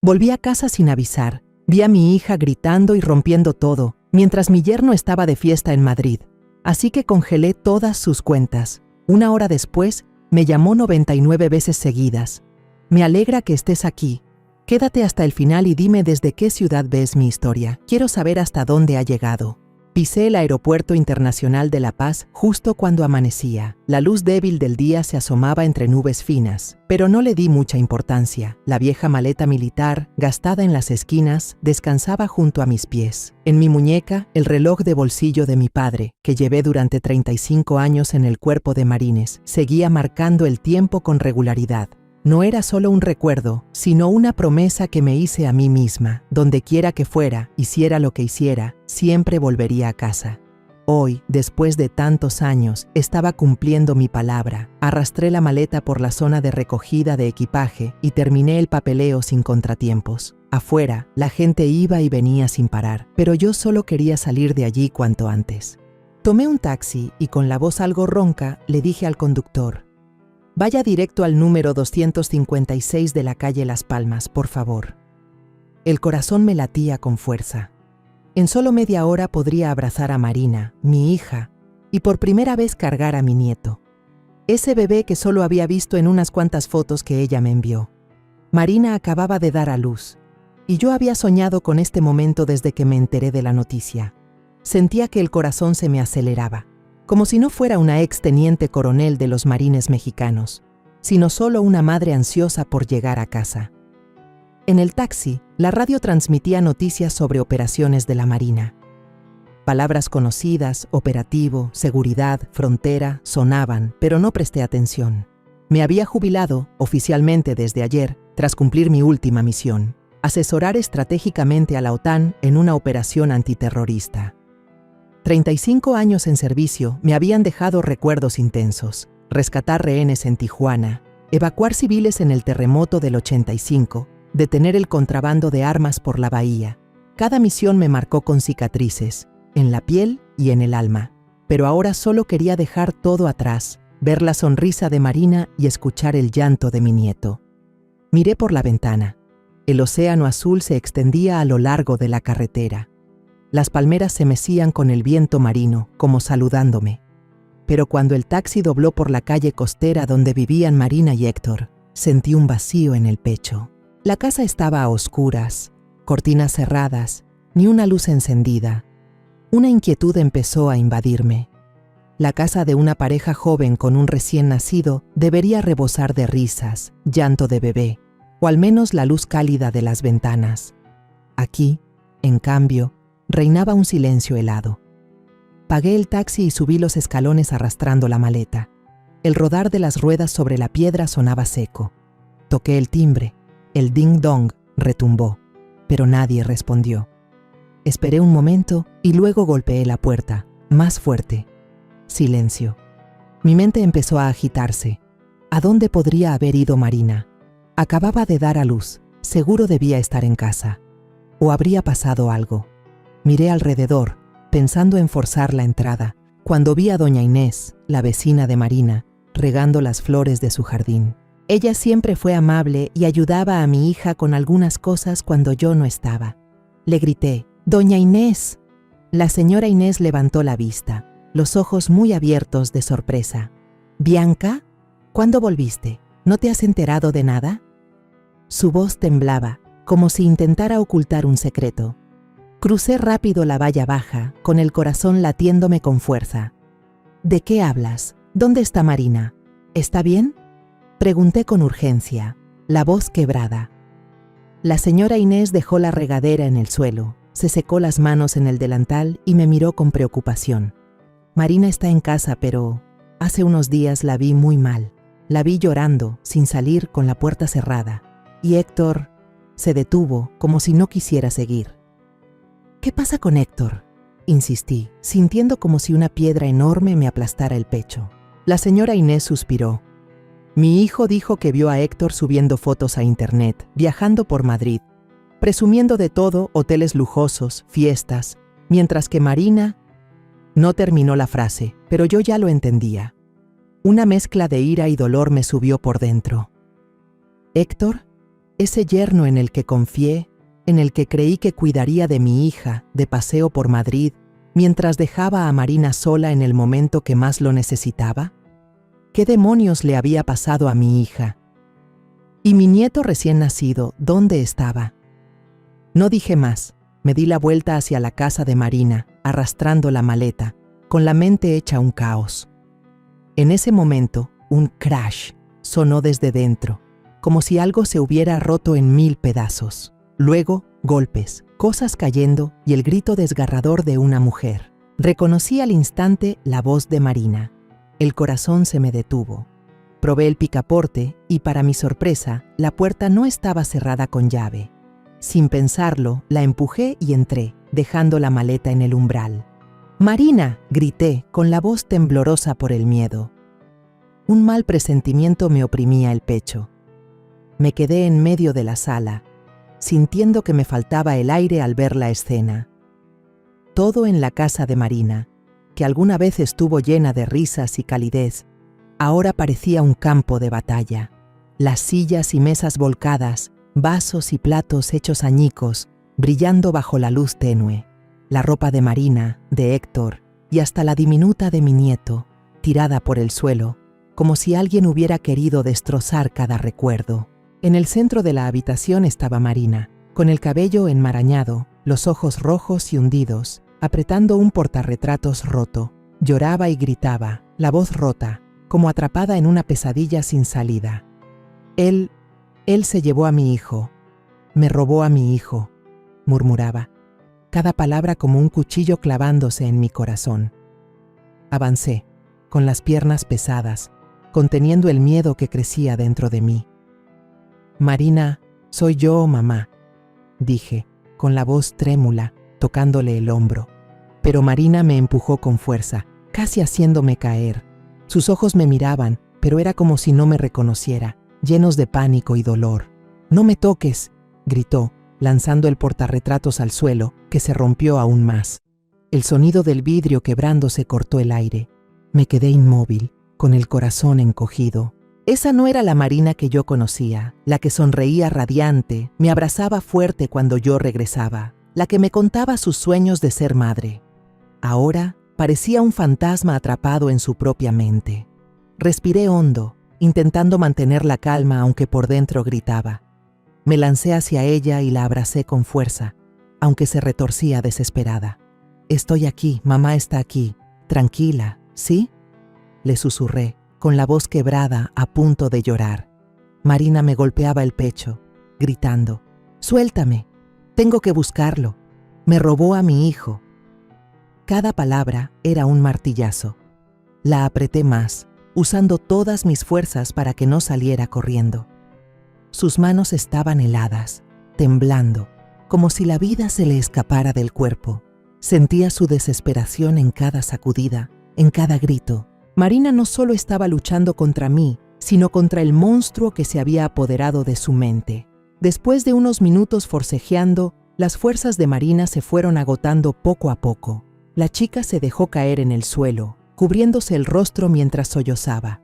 Volví a casa sin avisar. Vi a mi hija gritando y rompiendo todo, mientras mi yerno estaba de fiesta en Madrid. Así que congelé todas sus cuentas. Una hora después, me llamó 99 veces seguidas. Me alegra que estés aquí. Quédate hasta el final y dime desde qué ciudad ves mi historia. Quiero saber hasta dónde ha llegado. Pisé el Aeropuerto Internacional de La Paz justo cuando amanecía. La luz débil del día se asomaba entre nubes finas, pero no le di mucha importancia. La vieja maleta militar, gastada en las esquinas, descansaba junto a mis pies. En mi muñeca, el reloj de bolsillo de mi padre, que llevé durante 35 años en el Cuerpo de Marines, seguía marcando el tiempo con regularidad. No era solo un recuerdo, sino una promesa que me hice a mí misma. Donde quiera que fuera, hiciera lo que hiciera, siempre volvería a casa. Hoy, después de tantos años, estaba cumpliendo mi palabra. Arrastré la maleta por la zona de recogida de equipaje y terminé el papeleo sin contratiempos. Afuera, la gente iba y venía sin parar, pero yo solo quería salir de allí cuanto antes. Tomé un taxi y con la voz algo ronca le dije al conductor: «Vaya directo al número 256 de la calle Las Palmas, por favor». El corazón me latía con fuerza. En solo media hora podría abrazar a Marina, mi hija, y por primera vez cargar a mi nieto. Ese bebé que solo había visto en unas cuantas fotos que ella me envió. Marina acababa de dar a luz, y yo había soñado con este momento desde que me enteré de la noticia. Sentía que el corazón se me aceleraba, como si no fuera una exteniente coronel de los marines mexicanos, sino solo una madre ansiosa por llegar a casa. En el taxi, la radio transmitía noticias sobre operaciones de la Marina. Palabras conocidas, operativo, seguridad, frontera, sonaban, pero no presté atención. Me había jubilado, oficialmente desde ayer, tras cumplir mi última misión: asesorar estratégicamente a la OTAN en una operación antiterrorista. 35 años en servicio me habían dejado recuerdos intensos: rescatar rehenes en Tijuana, evacuar civiles en el terremoto del 85, detener el contrabando de armas por la bahía. Cada misión me marcó con cicatrices, en la piel y en el alma. Pero ahora solo quería dejar todo atrás, ver la sonrisa de Marina y escuchar el llanto de mi nieto. Miré por la ventana. El océano azul se extendía a lo largo de la carretera. Las palmeras se mecían con el viento marino, como saludándome. Pero cuando el taxi dobló por la calle costera donde vivían Marina y Héctor, sentí un vacío en el pecho. La casa estaba a oscuras, cortinas cerradas, ni una luz encendida. Una inquietud empezó a invadirme. La casa de una pareja joven con un recién nacido debería rebosar de risas, llanto de bebé, o al menos la luz cálida de las ventanas. Aquí, en cambio, reinaba un silencio helado. Pagué el taxi y subí los escalones arrastrando la maleta. El rodar de las ruedas sobre la piedra sonaba seco. Toqué el timbre. El ding-dong retumbó, pero nadie respondió. Esperé un momento y luego golpeé la puerta, más fuerte. Silencio. Mi mente empezó a agitarse. ¿A dónde podría haber ido Marina? Acababa de dar a luz, seguro debía estar en casa. ¿O habría pasado algo? Miré alrededor, pensando en forzar la entrada, cuando vi a doña Inés, la vecina de Marina, regando las flores de su jardín. Ella siempre fue amable y ayudaba a mi hija con algunas cosas cuando yo no estaba. Le grité: «¡Doña Inés!». La señora Inés levantó la vista, los ojos muy abiertos de sorpresa. «¿Bianca? ¿Cuándo volviste? ¿No te has enterado de nada?». Su voz temblaba, como si intentara ocultar un secreto. Crucé rápido la valla baja, con el corazón latiéndome con fuerza. «¿De qué hablas? ¿Dónde está Marina? ¿Está bien?». Pregunté con urgencia, la voz quebrada. La señora Inés dejó la regadera en el suelo, se secó las manos en el delantal y me miró con preocupación. «Marina está en casa, pero hace unos días la vi muy mal. La vi llorando, sin salir, con la puerta cerrada. Y Héctor…». Se detuvo, como si no quisiera seguir. «¿Qué pasa con Héctor?», insistí, sintiendo como si una piedra enorme me aplastara el pecho. La señora Inés suspiró. «Mi hijo dijo que vio a Héctor subiendo fotos a internet, viajando por Madrid, presumiendo de todo, hoteles lujosos, fiestas, mientras que Marina…». No terminó la frase, pero yo ya lo entendía. Una mezcla de ira y dolor me subió por dentro. «¿Héctor? ese yerno en el que confié, en el que creí que cuidaría de mi hija de paseo por Madrid, mientras dejaba a Marina sola en el momento que más lo necesitaba? ¿Qué demonios le había pasado a mi hija? ¿Y mi nieto recién nacido, dónde estaba? No dije más. Me di la vuelta hacia la casa de Marina, arrastrando la maleta, con la mente hecha un caos. En ese momento, un crash sonó desde dentro, como si algo se hubiera roto en 1000 pedazos. Luego, golpes, cosas cayendo y el grito desgarrador de una mujer. Reconocí al instante la voz de Marina. El corazón se me detuvo. Probé el picaporte y, para mi sorpresa, la puerta no estaba cerrada con llave. Sin pensarlo, la empujé y entré, dejando la maleta en el umbral. «¡Marina!», grité, con la voz temblorosa por el miedo. Un mal presentimiento me oprimía el pecho. Me quedé en medio de la sala, sintiendo que me faltaba el aire al ver la escena. Todo en la casa de Marina, que alguna vez estuvo llena de risas y calidez, ahora parecía un campo de batalla. Las sillas y mesas volcadas, vasos y platos hechos añicos, brillando bajo la luz tenue. La ropa de Marina, de Héctor y hasta la diminuta de mi nieto, tirada por el suelo, como si alguien hubiera querido destrozar cada recuerdo. En el centro de la habitación estaba Marina, con el cabello enmarañado, los ojos rojos y hundidos, apretando un portarretratos roto. Lloraba y gritaba, la voz rota, como atrapada en una pesadilla sin salida. Él se llevó a mi hijo. Me robó a mi hijo, murmuraba, cada palabra como un cuchillo clavándose en mi corazón. Avancé, con las piernas pesadas, conteniendo el miedo que crecía dentro de mí. «Marina, soy yo, mamá», dije, con la voz trémula, tocándole el hombro. Pero Marina me empujó con fuerza, casi haciéndome caer. Sus ojos me miraban, pero era como si no me reconociera, llenos de pánico y dolor. «¡No me toques!», gritó, lanzando el portarretratos al suelo, que se rompió aún más. El sonido del vidrio quebrándose cortó el aire. Me quedé inmóvil, con el corazón encogido. Esa no era la Marina que yo conocía, la que sonreía radiante, me abrazaba fuerte cuando yo regresaba, la que me contaba sus sueños de ser madre. Ahora parecía un fantasma atrapado en su propia mente. Respiré hondo, intentando mantener la calma aunque por dentro gritaba. Me lancé hacia ella y la abracé con fuerza, aunque se retorcía desesperada. «Estoy aquí, mamá está aquí. Tranquila, ¿sí?», le susurré, con la voz quebrada, a punto de llorar. Marina me golpeaba el pecho, gritando, «¡Suéltame! Tengo que buscarlo. Me robó a mi hijo». Cada palabra era un martillazo. La apreté más, usando todas mis fuerzas para que no saliera corriendo. Sus manos estaban heladas, temblando, como si la vida se le escapara del cuerpo. Sentía su desesperación en cada sacudida, en cada grito. Marina no solo estaba luchando contra mí, sino contra el monstruo que se había apoderado de su mente. Después de unos minutos forcejeando, las fuerzas de Marina se fueron agotando poco a poco. La chica se dejó caer en el suelo, cubriéndose el rostro mientras sollozaba.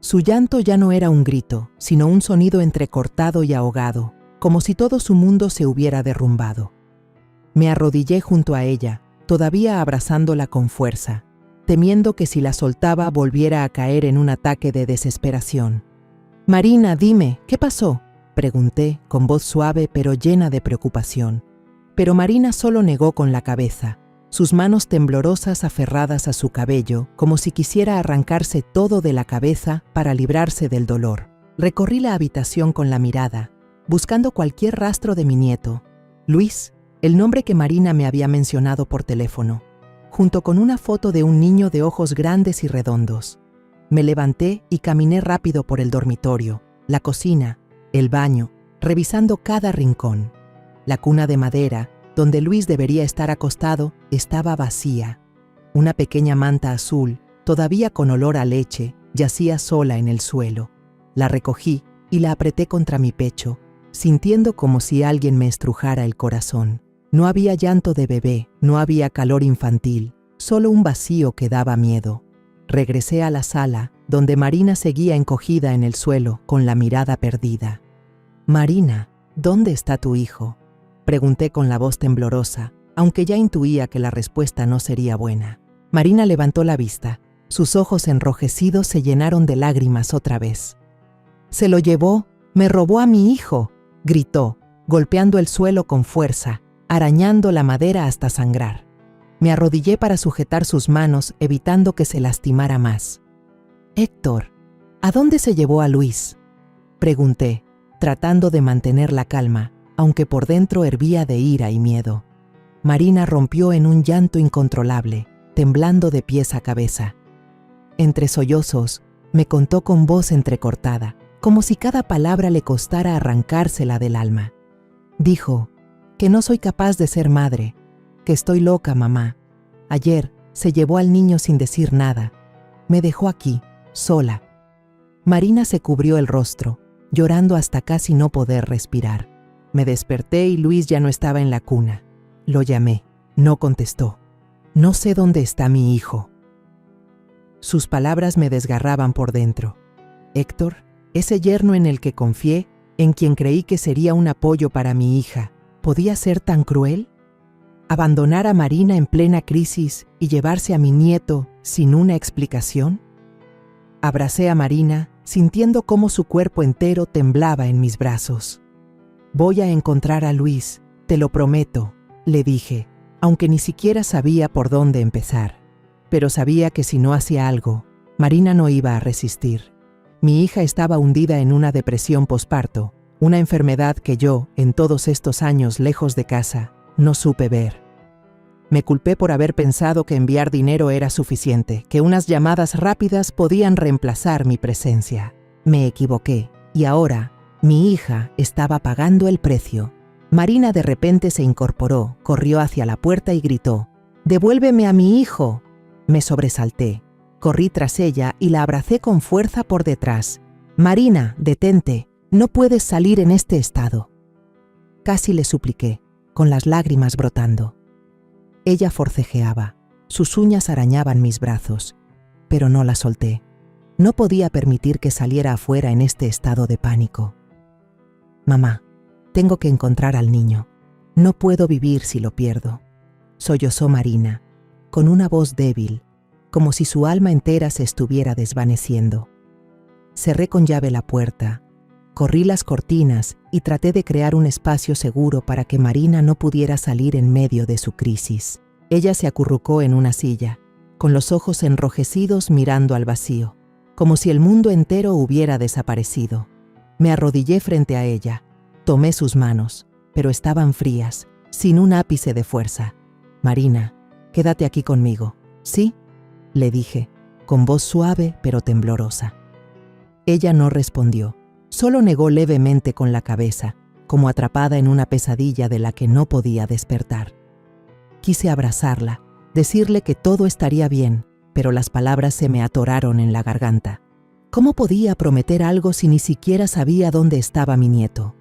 Su llanto ya no era un grito, sino un sonido entrecortado y ahogado, como si todo su mundo se hubiera derrumbado. Me arrodillé junto a ella, todavía abrazándola con fuerza, temiendo que si la soltaba volviera a caer en un ataque de desesperación. «Marina, dime, ¿qué pasó?», pregunté, con voz suave pero llena de preocupación. Pero Marina solo negó con la cabeza, sus manos temblorosas aferradas a su cabello, como si quisiera arrancarse todo de la cabeza para librarse del dolor. Recorrí la habitación con la mirada, buscando cualquier rastro de mi nieto. Luis, el nombre que Marina me había mencionado por teléfono, junto con una foto de un niño de ojos grandes y redondos. Me levanté y caminé rápido por el dormitorio, la cocina, el baño, revisando cada rincón. La cuna de madera, donde Luis debería estar acostado, estaba vacía. Una pequeña manta azul, todavía con olor a leche, yacía sola en el suelo. La recogí y la apreté contra mi pecho, sintiendo como si alguien me estrujara el corazón. No había llanto de bebé, no había calor infantil, solo un vacío que daba miedo. Regresé a la sala, donde Marina seguía encogida en el suelo, con la mirada perdida. Marina, ¿dónde está tu hijo?, pregunté con la voz temblorosa, aunque ya intuía que la respuesta no sería buena. Marina levantó la vista. Sus ojos enrojecidos se llenaron de lágrimas otra vez. «Se lo llevó, me robó a mi hijo», gritó, golpeando el suelo con fuerza, arañando la madera hasta sangrar. Me arrodillé para sujetar sus manos, evitando que se lastimara más. «Héctor, ¿a dónde se llevó a Luis?», pregunté, tratando de mantener la calma, aunque por dentro hervía de ira y miedo. Marina rompió en un llanto incontrolable, temblando de pies a cabeza. Entre sollozos, me contó con voz entrecortada, como si cada palabra le costara arrancársela del alma. Dijo que no soy capaz de ser madre, que estoy loca, mamá. Ayer se llevó al niño sin decir nada. Me dejó aquí, sola. Marina se cubrió el rostro, llorando hasta casi no poder respirar. Me desperté y Luis ya no estaba en la cuna. Lo llamé. No contestó. «No sé dónde está mi hijo». Sus palabras me desgarraban por dentro. Héctor, ese yerno en el que confié, en quien creí que sería un apoyo para mi hija, ¿podía ser tan cruel? ¿Abandonar a Marina en plena crisis y llevarse a mi nieto sin una explicación? Abracé a Marina, sintiendo cómo su cuerpo entero temblaba en mis brazos. «Voy a encontrar a Luis, te lo prometo», le dije, aunque ni siquiera sabía por dónde empezar. Pero sabía que si no hacía algo, Marina no iba a resistir. Mi hija estaba hundida en una depresión posparto, una enfermedad que yo, en todos estos años lejos de casa, no supe ver. Me culpé por haber pensado que enviar dinero era suficiente, que unas llamadas rápidas podían reemplazar mi presencia. Me equivoqué, y ahora mi hija estaba pagando el precio. Marina de repente se incorporó, corrió hacia la puerta y gritó: «¡Devuélveme a mi hijo!». Me sobresalté, corrí tras ella y la abracé con fuerza por detrás. «Marina, detente, no puedes salir en este estado». Casi le supliqué, con las lágrimas brotando. Ella forcejeaba, sus uñas arañaban mis brazos, pero no la solté. No podía permitir que saliera afuera en este estado de pánico. «Mamá, tengo que encontrar al niño. No puedo vivir si lo pierdo», sollozó Marina, con una voz débil, como si su alma entera se estuviera desvaneciendo. Cerré con llave la puerta, corrí las cortinas y traté de crear un espacio seguro para que Marina no pudiera salir en medio de su crisis. Ella se acurrucó en una silla, con los ojos enrojecidos mirando al vacío, como si el mundo entero hubiera desaparecido. Me arrodillé frente a ella, tomé sus manos, pero estaban frías, sin un ápice de fuerza. «Marina, quédate aquí conmigo, ¿sí?», le dije, con voz suave pero temblorosa. Ella no respondió, solo negó levemente con la cabeza, como atrapada en una pesadilla de la que no podía despertar. Quise abrazarla, decirle que todo estaría bien, pero las palabras se me atoraron en la garganta. ¿Cómo podía prometer algo si ni siquiera sabía dónde estaba mi nieto?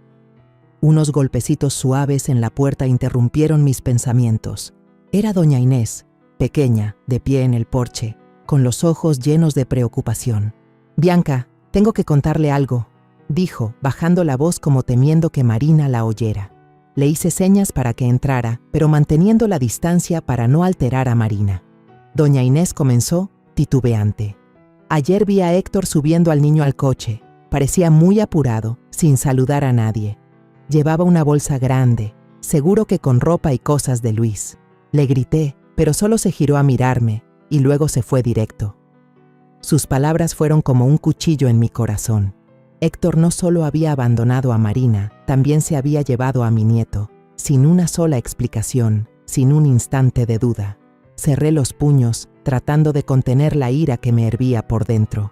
Unos golpecitos suaves en la puerta interrumpieron mis pensamientos. Era doña Inés, pequeña, de pie en el porche, con los ojos llenos de preocupación. «Bianca, tengo que contarle algo», dijo, bajando la voz como temiendo que Marina la oyera. Le hice señas para que entrara, pero manteniendo la distancia para no alterar a Marina. Doña Inés comenzó, titubeante. «Ayer vi a Héctor subiendo al niño al coche. Parecía muy apurado, sin saludar a nadie. Llevaba una bolsa grande, seguro que con ropa y cosas de Luis. Le grité, pero solo se giró a mirarme, y luego se fue directo». Sus palabras fueron como un cuchillo en mi corazón. Héctor no solo había abandonado a Marina, también se había llevado a mi nieto, sin una sola explicación, sin un instante de duda. Cerré los puños, tratando de contener la ira que me hervía por dentro.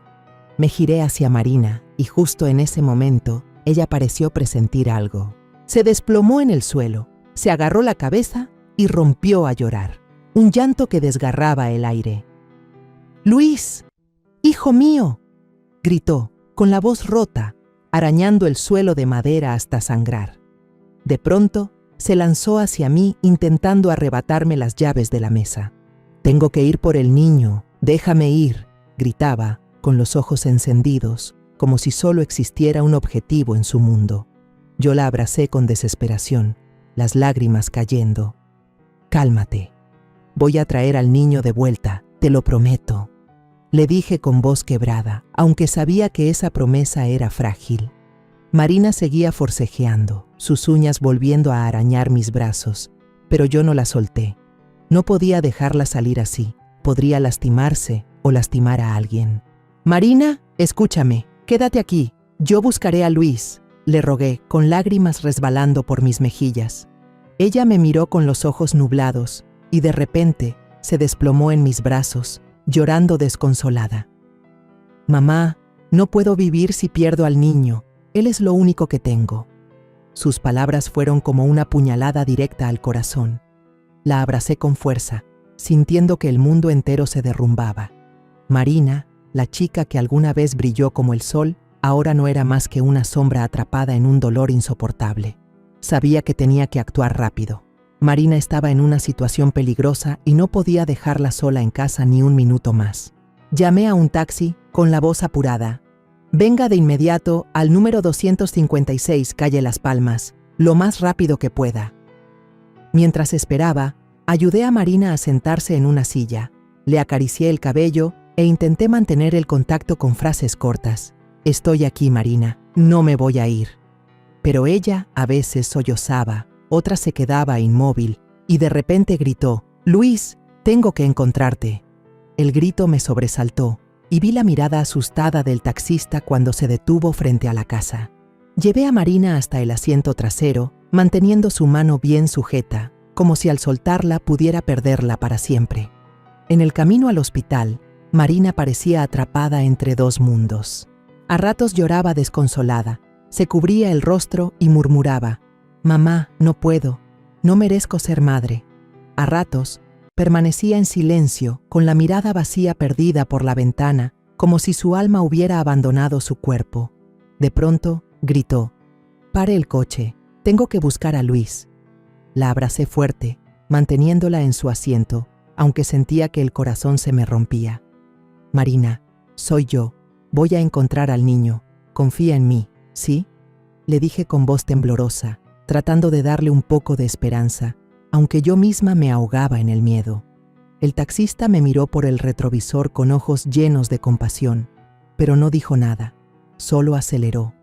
Me giré hacia Marina, y justo en ese momento, ella pareció presentir algo. Se desplomó en el suelo, se agarró la cabeza y rompió a llorar. Un llanto que desgarraba el aire. «¡Luis! ¡Hijo mío!», gritó, con la voz rota, arañando el suelo de madera hasta sangrar. De pronto, se lanzó hacia mí intentando arrebatarme las llaves de la mesa. «Tengo que ir por el niño, déjame ir», gritaba, con los ojos encendidos, como si solo existiera un objetivo en su mundo. Yo la abracé con desesperación, las lágrimas cayendo. «Cálmate. Voy a traer al niño de vuelta, te lo prometo», le dije con voz quebrada, aunque sabía que esa promesa era frágil. Marina seguía forcejeando, sus uñas volviendo a arañar mis brazos, pero yo no la solté. No podía dejarla salir así, podría lastimarse o lastimar a alguien. «Marina, escúchame, quédate aquí, yo buscaré a Luis», le rogué, con lágrimas resbalando por mis mejillas. Ella me miró con los ojos nublados y de repente se desplomó en mis brazos, llorando desconsolada. «Mamá, no puedo vivir si pierdo al niño, él es lo único que tengo». Sus palabras fueron como una puñalada directa al corazón. La abracé con fuerza, sintiendo que el mundo entero se derrumbaba. Marina, la chica que alguna vez brilló como el sol, ahora no era más que una sombra atrapada en un dolor insoportable. Sabía que tenía que actuar rápido. Marina estaba en una situación peligrosa y no podía dejarla sola en casa ni un minuto más. Llamé a un taxi con la voz apurada. «Venga de inmediato al número 256, calle Las Palmas, lo más rápido que pueda». Mientras esperaba, ayudé a Marina a sentarse en una silla, le acaricié el cabello e intenté mantener el contacto con frases cortas. «Estoy aquí, Marina, no me voy a ir». Pero ella a veces sollozaba, otras se quedaba inmóvil y de repente gritó: «Luis, tengo que encontrarte». El grito me sobresaltó y vi la mirada asustada del taxista cuando se detuvo frente a la casa. Llevé a Marina hasta el asiento trasero, manteniendo su mano bien sujeta, como si al soltarla pudiera perderla para siempre. En el camino al hospital, Marina parecía atrapada entre dos mundos. A ratos lloraba desconsolada, se cubría el rostro y murmuraba: «Mamá, no puedo, no merezco ser madre». A ratos, permanecía en silencio, con la mirada vacía perdida por la ventana, como si su alma hubiera abandonado su cuerpo. De pronto, gritó: «Pare el coche, tengo que buscar a Luis». La abracé fuerte, manteniéndola en su asiento, aunque sentía que el corazón se me rompía. «Marina, soy yo, voy a encontrar al niño, confía en mí, ¿sí?», le dije con voz temblorosa, tratando de darle un poco de esperanza, aunque yo misma me ahogaba en el miedo. El taxista me miró por el retrovisor con ojos llenos de compasión, pero no dijo nada, solo aceleró.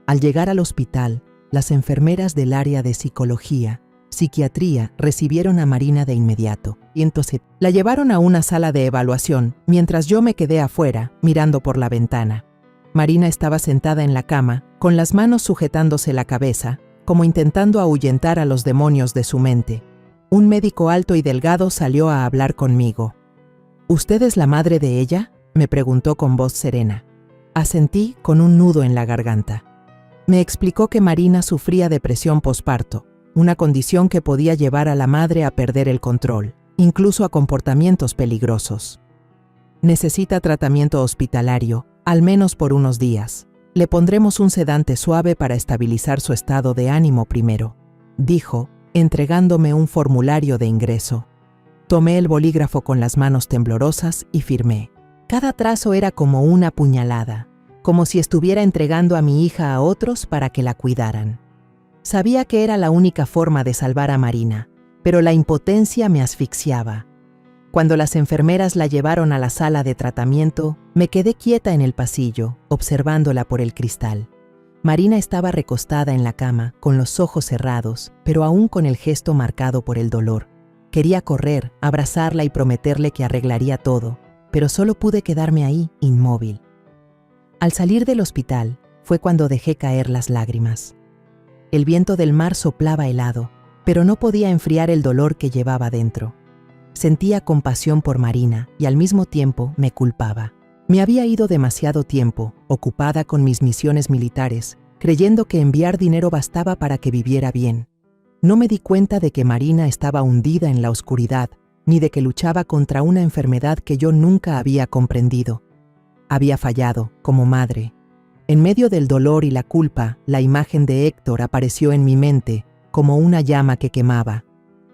Al llegar al hospital, las enfermeras del área de psiquiatría recibieron a Marina de inmediato, y entonces la llevaron a una sala de evaluación, mientras yo me quedé afuera, mirando por la ventana. Marina estaba sentada en la cama, con las manos sujetándose la cabeza, como intentando ahuyentar a los demonios de su mente. Un médico alto y delgado salió a hablar conmigo. «¿Usted es la madre de ella?», me preguntó con voz serena. Asentí con un nudo en la garganta. Me explicó que Marina sufría depresión posparto, una condición que podía llevar a la madre a perder el control, incluso a comportamientos peligrosos. «Necesita tratamiento hospitalario, al menos por unos días. Le pondremos un sedante suave para estabilizar su estado de ánimo primero», dijo, entregándome un formulario de ingreso. Tomé el bolígrafo con las manos temblorosas y firmé. Cada trazo era como una puñalada, como si estuviera entregando a mi hija a otros para que la cuidaran. Sabía que era la única forma de salvar a Marina, pero la impotencia me asfixiaba. Cuando las enfermeras la llevaron a la sala de tratamiento, me quedé quieta en el pasillo, observándola por el cristal. Marina estaba recostada en la cama, con los ojos cerrados, pero aún con el gesto marcado por el dolor. Quería correr, abrazarla y prometerle que arreglaría todo, pero solo pude quedarme ahí, inmóvil. Al salir del hospital, fue cuando dejé caer las lágrimas. El viento del mar soplaba helado, pero no podía enfriar el dolor que llevaba dentro. Sentía compasión por Marina y al mismo tiempo me culpaba. Me había ido demasiado tiempo, ocupada con mis misiones militares, creyendo que enviar dinero bastaba para que viviera bien. No me di cuenta de que Marina estaba hundida en la oscuridad, ni de que luchaba contra una enfermedad que yo nunca había comprendido. Había fallado, como madre. En medio del dolor y la culpa, la imagen de Héctor apareció en mi mente, como una llama que quemaba.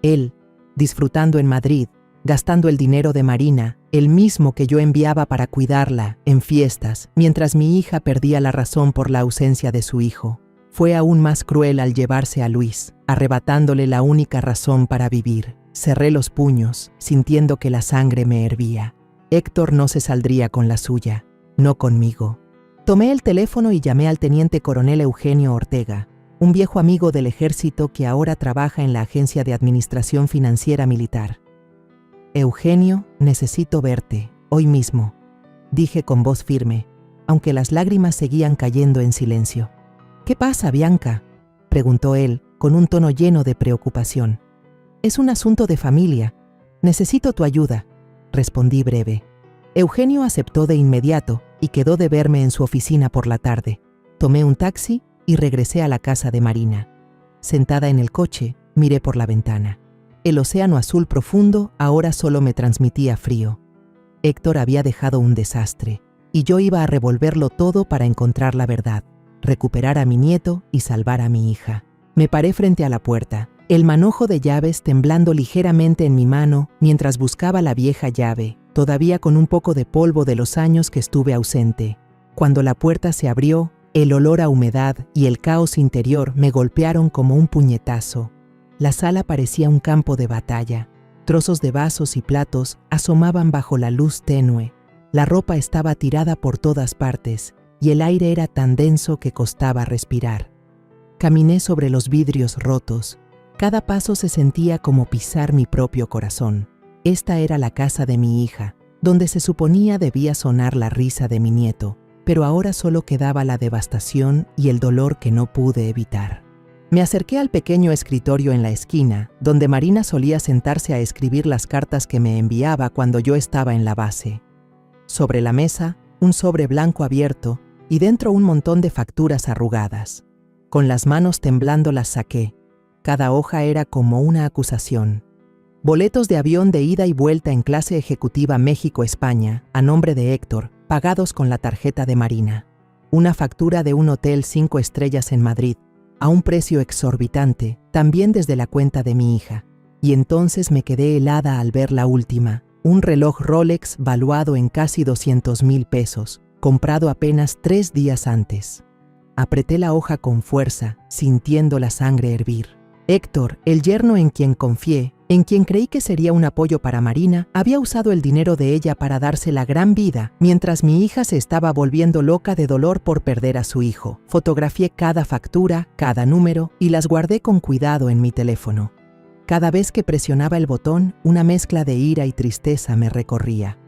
Él, disfrutando en Madrid, gastando el dinero de Marina, el mismo que yo enviaba para cuidarla, en fiestas, mientras mi hija perdía la razón por la ausencia de su hijo. Fue aún más cruel al llevarse a Luis, arrebatándole la única razón para vivir. Cerré los puños, sintiendo que la sangre me hervía. Héctor no se saldría con la suya, no conmigo. Tomé el teléfono y llamé al teniente coronel Eugenio Ortega, un viejo amigo del ejército que ahora trabaja en la Agencia de Administración Financiera Militar. Eugenio, necesito verte, hoy mismo, dije con voz firme, aunque las lágrimas seguían cayendo en silencio. ¿Qué pasa, Bianca?, preguntó él, con un tono lleno de preocupación. Es un asunto de familia. Necesito tu ayuda, respondí breve. Eugenio aceptó de inmediato y quedó de verme en su oficina por la tarde. Tomé un taxi y regresé a la casa de Marina. Sentada en el coche, miré por la ventana. El océano azul profundo ahora solo me transmitía frío. Héctor había dejado un desastre, y yo iba a revolverlo todo para encontrar la verdad, recuperar a mi nieto y salvar a mi hija. Me paré frente a la puerta, el manojo de llaves temblando ligeramente en mi mano mientras buscaba la vieja llave, todavía con un poco de polvo de los años que estuve ausente. Cuando la puerta se abrió, el olor a humedad y el caos interior me golpearon como un puñetazo. La sala parecía un campo de batalla. Trozos de vasos y platos asomaban bajo la luz tenue. La ropa estaba tirada por todas partes y el aire era tan denso que costaba respirar. Caminé sobre los vidrios rotos. Cada paso se sentía como pisar mi propio corazón. Esta era la casa de mi hija, donde se suponía debía sonar la risa de mi nieto, pero ahora solo quedaba la devastación y el dolor que no pude evitar. Me acerqué al pequeño escritorio en la esquina, donde Marina solía sentarse a escribir las cartas que me enviaba cuando yo estaba en la base. Sobre la mesa, un sobre blanco abierto y dentro un montón de facturas arrugadas. Con las manos temblando las saqué. Cada hoja era como una acusación. Boletos de avión de ida y vuelta en clase ejecutiva México-España, a nombre de Héctor, pagados con la tarjeta de Marina. Una factura de un hotel 5 estrellas en Madrid, a un precio exorbitante, también desde la cuenta de mi hija. Y entonces me quedé helada al ver la última, un reloj Rolex valuado en casi 200,000 pesos, comprado apenas 3 días antes. Apreté la hoja con fuerza, sintiendo la sangre hervir. Héctor, el yerno en quien confié, en quien creí que sería un apoyo para Marina, había usado el dinero de ella para darse la gran vida, mientras mi hija se estaba volviendo loca de dolor por perder a su hijo. Fotografié cada factura, cada número, y las guardé con cuidado en mi teléfono. Cada vez que presionaba el botón, una mezcla de ira y tristeza me recorría.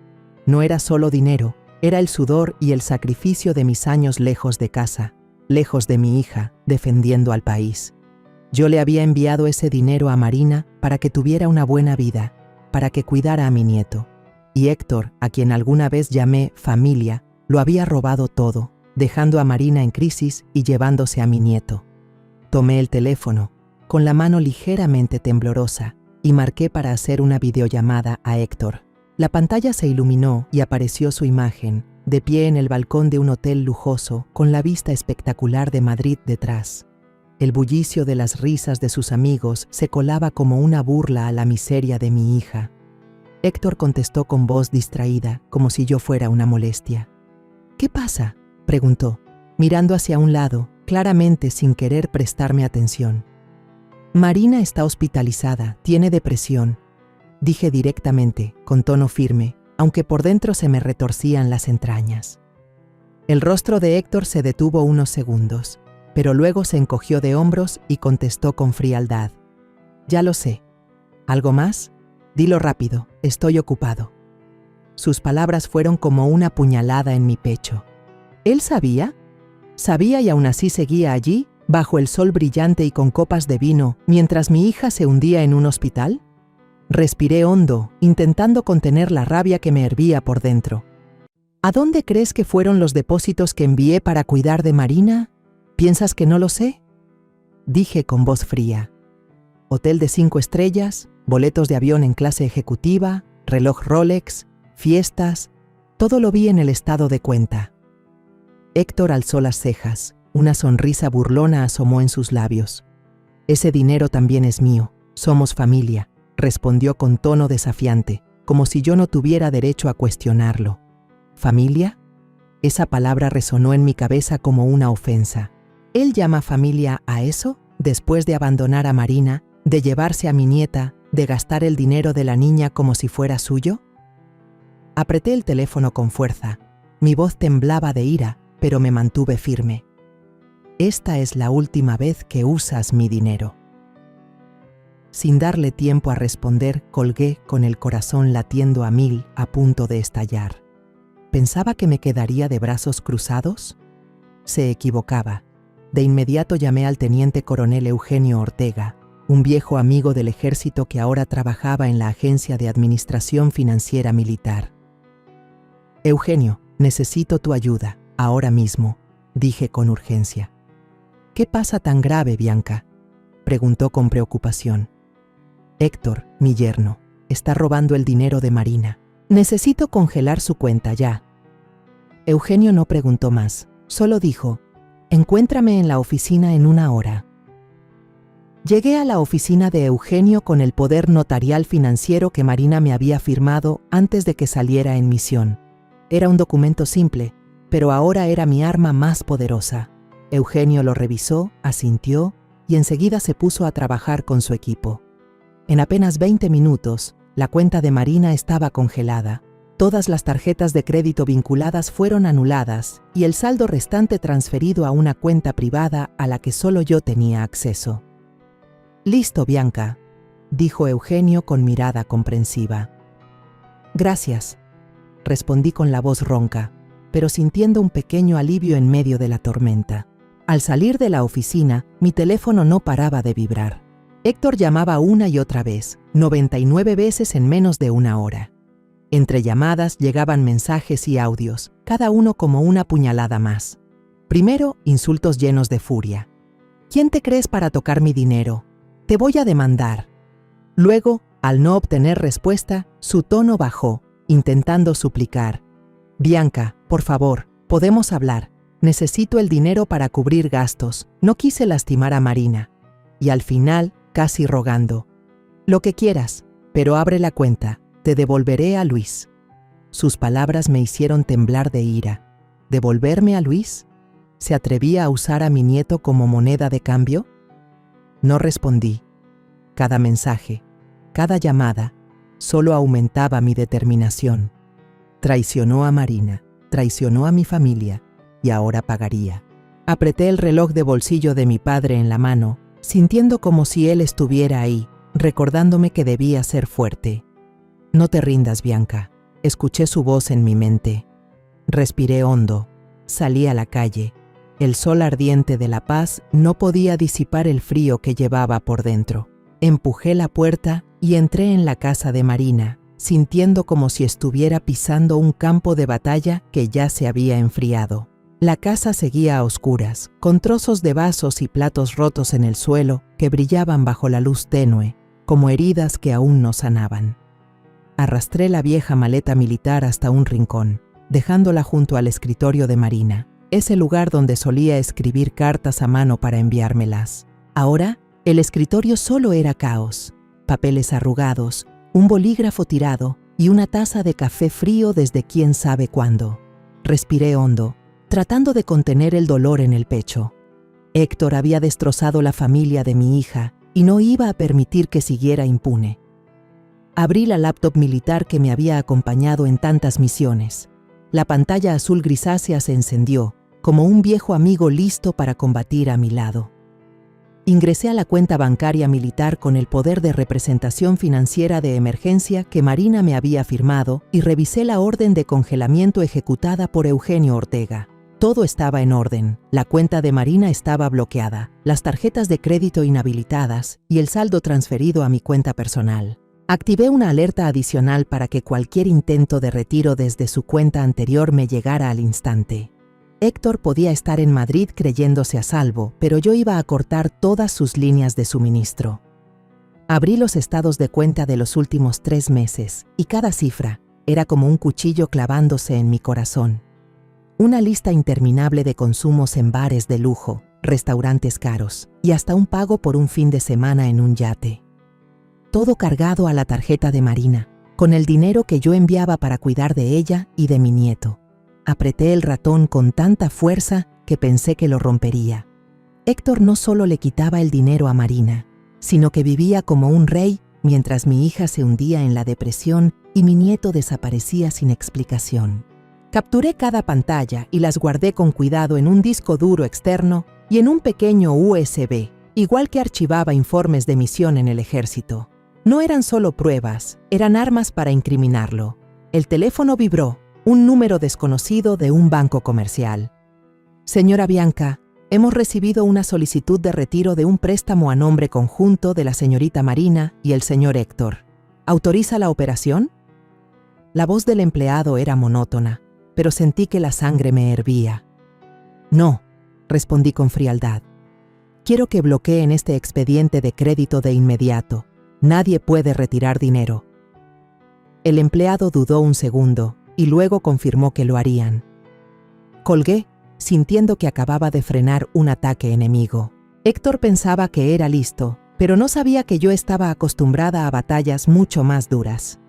No era solo dinero, era el sudor y el sacrificio de mis años lejos de casa, lejos de mi hija, defendiendo al país. Yo le había enviado ese dinero a Marina para que tuviera una buena vida, para que cuidara a mi nieto. Y Héctor, a quien alguna vez llamé familia, lo había robado todo, dejando a Marina en crisis y llevándose a mi nieto. Tomé el teléfono, con la mano ligeramente temblorosa, y marqué para hacer una videollamada a Héctor. La pantalla se iluminó y apareció su imagen, de pie en el balcón de un hotel lujoso, con la vista espectacular de Madrid detrás. El bullicio de las risas de sus amigos se colaba como una burla a la miseria de mi hija. Héctor contestó con voz distraída, como si yo fuera una molestia. ¿Qué pasa?, preguntó, mirando hacia un lado, claramente sin querer prestarme atención. Marina está hospitalizada, tiene depresión, dije directamente, con tono firme, aunque por dentro se me retorcían las entrañas. El rostro de Héctor se detuvo unos segundos, pero luego se encogió de hombros y contestó con frialdad. Ya lo sé. ¿Algo más? Dilo rápido, estoy ocupado. Sus palabras fueron como una puñalada en mi pecho. ¿Él sabía? ¿Sabía y aún así seguía allí, bajo el sol brillante y con copas de vino, mientras mi hija se hundía en un hospital? Respiré hondo, intentando contener la rabia que me hervía por dentro. ¿A dónde crees que fueron los depósitos que envié para cuidar de Marina? ¿Piensas que no lo sé? Dije con voz fría. Hotel de 5 estrellas, boletos de avión en clase ejecutiva, reloj Rolex, fiestas, todo lo vi en el estado de cuenta. Héctor alzó las cejas, una sonrisa burlona asomó en sus labios. Ese dinero también es mío, somos familia, respondió con tono desafiante, como si yo no tuviera derecho a cuestionarlo. ¿Familia? Esa palabra resonó en mi cabeza como una ofensa. ¿Él llama familia a eso? Después de abandonar a Marina, de llevarse a mi nieta, de gastar el dinero de la niña como si fuera suyo. Apreté el teléfono con fuerza. Mi voz temblaba de ira, pero me mantuve firme. Esta es la última vez que usas mi dinero. Sin darle tiempo a responder, colgué con el corazón latiendo a 1000, a punto de estallar. ¿Pensaba que me quedaría de brazos cruzados? Se equivocaba. De inmediato llamé al teniente coronel Eugenio Ortega, un viejo amigo del ejército que ahora trabajaba en la Agencia de Administración Financiera Militar. Eugenio, necesito tu ayuda, ahora mismo, dije con urgencia. ¿Qué pasa tan grave, Bianca?, preguntó con preocupación. Héctor, mi yerno, está robando el dinero de Marina. Necesito congelar su cuenta ya. Eugenio no preguntó más, solo dijo: encuéntrame en la oficina en 1 hora. Llegué a la oficina de Eugenio con el poder notarial financiero que Marina me había firmado antes de que saliera en misión. Era un documento simple, pero ahora era mi arma más poderosa. Eugenio lo revisó, asintió y enseguida se puso a trabajar con su equipo. En apenas 20 minutos, la cuenta de Marina estaba congelada. Todas las tarjetas de crédito vinculadas fueron anuladas y el saldo restante transferido a una cuenta privada a la que solo yo tenía acceso. «Listo, Bianca», dijo Eugenio con mirada comprensiva. «Gracias», respondí con la voz ronca, pero sintiendo un pequeño alivio en medio de la tormenta. Al salir de la oficina, mi teléfono no paraba de vibrar. Héctor llamaba una y otra vez, 99 veces en menos de 1 hora. Entre llamadas llegaban mensajes y audios, cada uno como una puñalada más. Primero, insultos llenos de furia. ¿Quién te crees para tocar mi dinero? Te voy a demandar. Luego, al no obtener respuesta, su tono bajó, intentando suplicar. Bianca, por favor, podemos hablar. Necesito el dinero para cubrir gastos. No quise lastimar a Marina. Y al final, casi rogando. Lo que quieras, pero abre la cuenta. Te devolveré a Luis. Sus palabras me hicieron temblar de ira. ¿Devolverme a Luis? ¿Se atrevía a usar a mi nieto como moneda de cambio? No respondí. Cada mensaje, cada llamada, solo aumentaba mi determinación. Traicionó a Marina, traicionó a mi familia, y ahora pagaría. Apreté el reloj de bolsillo de mi padre en la mano, sintiendo como si él estuviera ahí, recordándome que debía ser fuerte. No te rindas, Bianca. Escuché su voz en mi mente. Respiré hondo. Salí a la calle. El sol ardiente de La Paz no podía disipar el frío que llevaba por dentro. Empujé la puerta y entré en la casa de Marina, sintiendo como si estuviera pisando un campo de batalla que ya se había enfriado. La casa seguía a oscuras, con trozos de vasos y platos rotos en el suelo que brillaban bajo la luz tenue, como heridas que aún no sanaban. Arrastré la vieja maleta militar hasta un rincón, dejándola junto al escritorio de Marina, ese lugar donde solía escribir cartas a mano para enviármelas. Ahora, el escritorio solo era caos, papeles arrugados, un bolígrafo tirado y una taza de café frío desde quién sabe cuándo. Respiré hondo, tratando de contener el dolor en el pecho. Héctor había destrozado la familia de mi hija y no iba a permitir que siguiera impune. Abrí la laptop militar que me había acompañado en tantas misiones. La pantalla azul grisácea se encendió, como un viejo amigo listo para combatir a mi lado. Ingresé a la cuenta bancaria militar con el poder de representación financiera de emergencia que Marina me había firmado y revisé la orden de congelamiento ejecutada por Eugenio Ortega. Todo estaba en orden. La cuenta de Marina estaba bloqueada, las tarjetas de crédito inhabilitadas y el saldo transferido a mi cuenta personal. Activé una alerta adicional para que cualquier intento de retiro desde su cuenta anterior me llegara al instante. Héctor podía estar en Madrid creyéndose a salvo, pero yo iba a cortar todas sus líneas de suministro. Abrí los estados de cuenta de los últimos 3 meses y cada cifra era como un cuchillo clavándose en mi corazón. Una lista interminable de consumos en bares de lujo, restaurantes caros y hasta un pago por un fin de semana en un yate. Todo cargado a la tarjeta de Marina, con el dinero que yo enviaba para cuidar de ella y de mi nieto. Apreté el ratón con tanta fuerza que pensé que lo rompería. Héctor no solo le quitaba el dinero a Marina, sino que vivía como un rey mientras mi hija se hundía en la depresión y mi nieto desaparecía sin explicación. Capturé cada pantalla y las guardé con cuidado en un disco duro externo y en un pequeño USB, igual que archivaba informes de misión en el ejército. No eran solo pruebas, eran armas para incriminarlo. El teléfono vibró, un número desconocido de un banco comercial. Señora Bianca, hemos recibido una solicitud de retiro de un préstamo a nombre conjunto de la señorita Marina y el señor Héctor. ¿Autoriza la operación? La voz del empleado era monótona, pero sentí que la sangre me hervía. No, respondí con frialdad. Quiero que bloqueen este expediente de crédito de inmediato. Nadie puede retirar dinero. El empleado dudó un segundo y luego confirmó que lo harían. Colgué, sintiendo que acababa de frenar un ataque enemigo. Héctor pensaba que era listo, pero no sabía que yo estaba acostumbrada a batallas mucho más duras.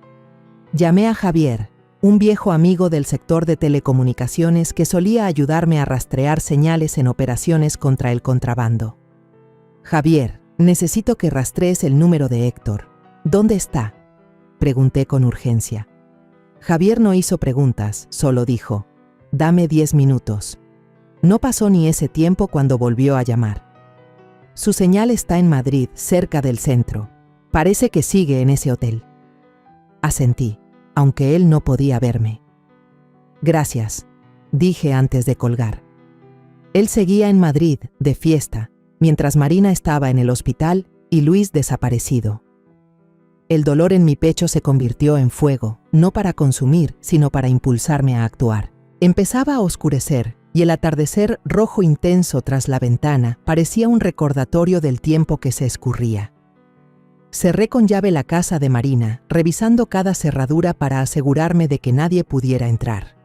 Llamé a Javier, un viejo amigo del sector de telecomunicaciones que solía ayudarme a rastrear señales en operaciones contra el contrabando. Javier, necesito que rastrees el número de Héctor. ¿Dónde está?, pregunté con urgencia. Javier no hizo preguntas, solo dijo, «Dame 10 minutos». No pasó ni ese tiempo cuando volvió a llamar. Su señal está en Madrid, cerca del centro. Parece que sigue en ese hotel. Asentí, aunque él no podía verme. Gracias, dije antes de colgar. Él seguía en Madrid, de fiesta, mientras Marina estaba en el hospital y Luis desaparecido. El dolor en mi pecho se convirtió en fuego, no para consumir, sino para impulsarme a actuar. Empezaba a oscurecer, y el atardecer rojo intenso tras la ventana parecía un recordatorio del tiempo que se escurría. Cerré con llave la casa de Marina, revisando cada cerradura para asegurarme de que nadie pudiera entrar.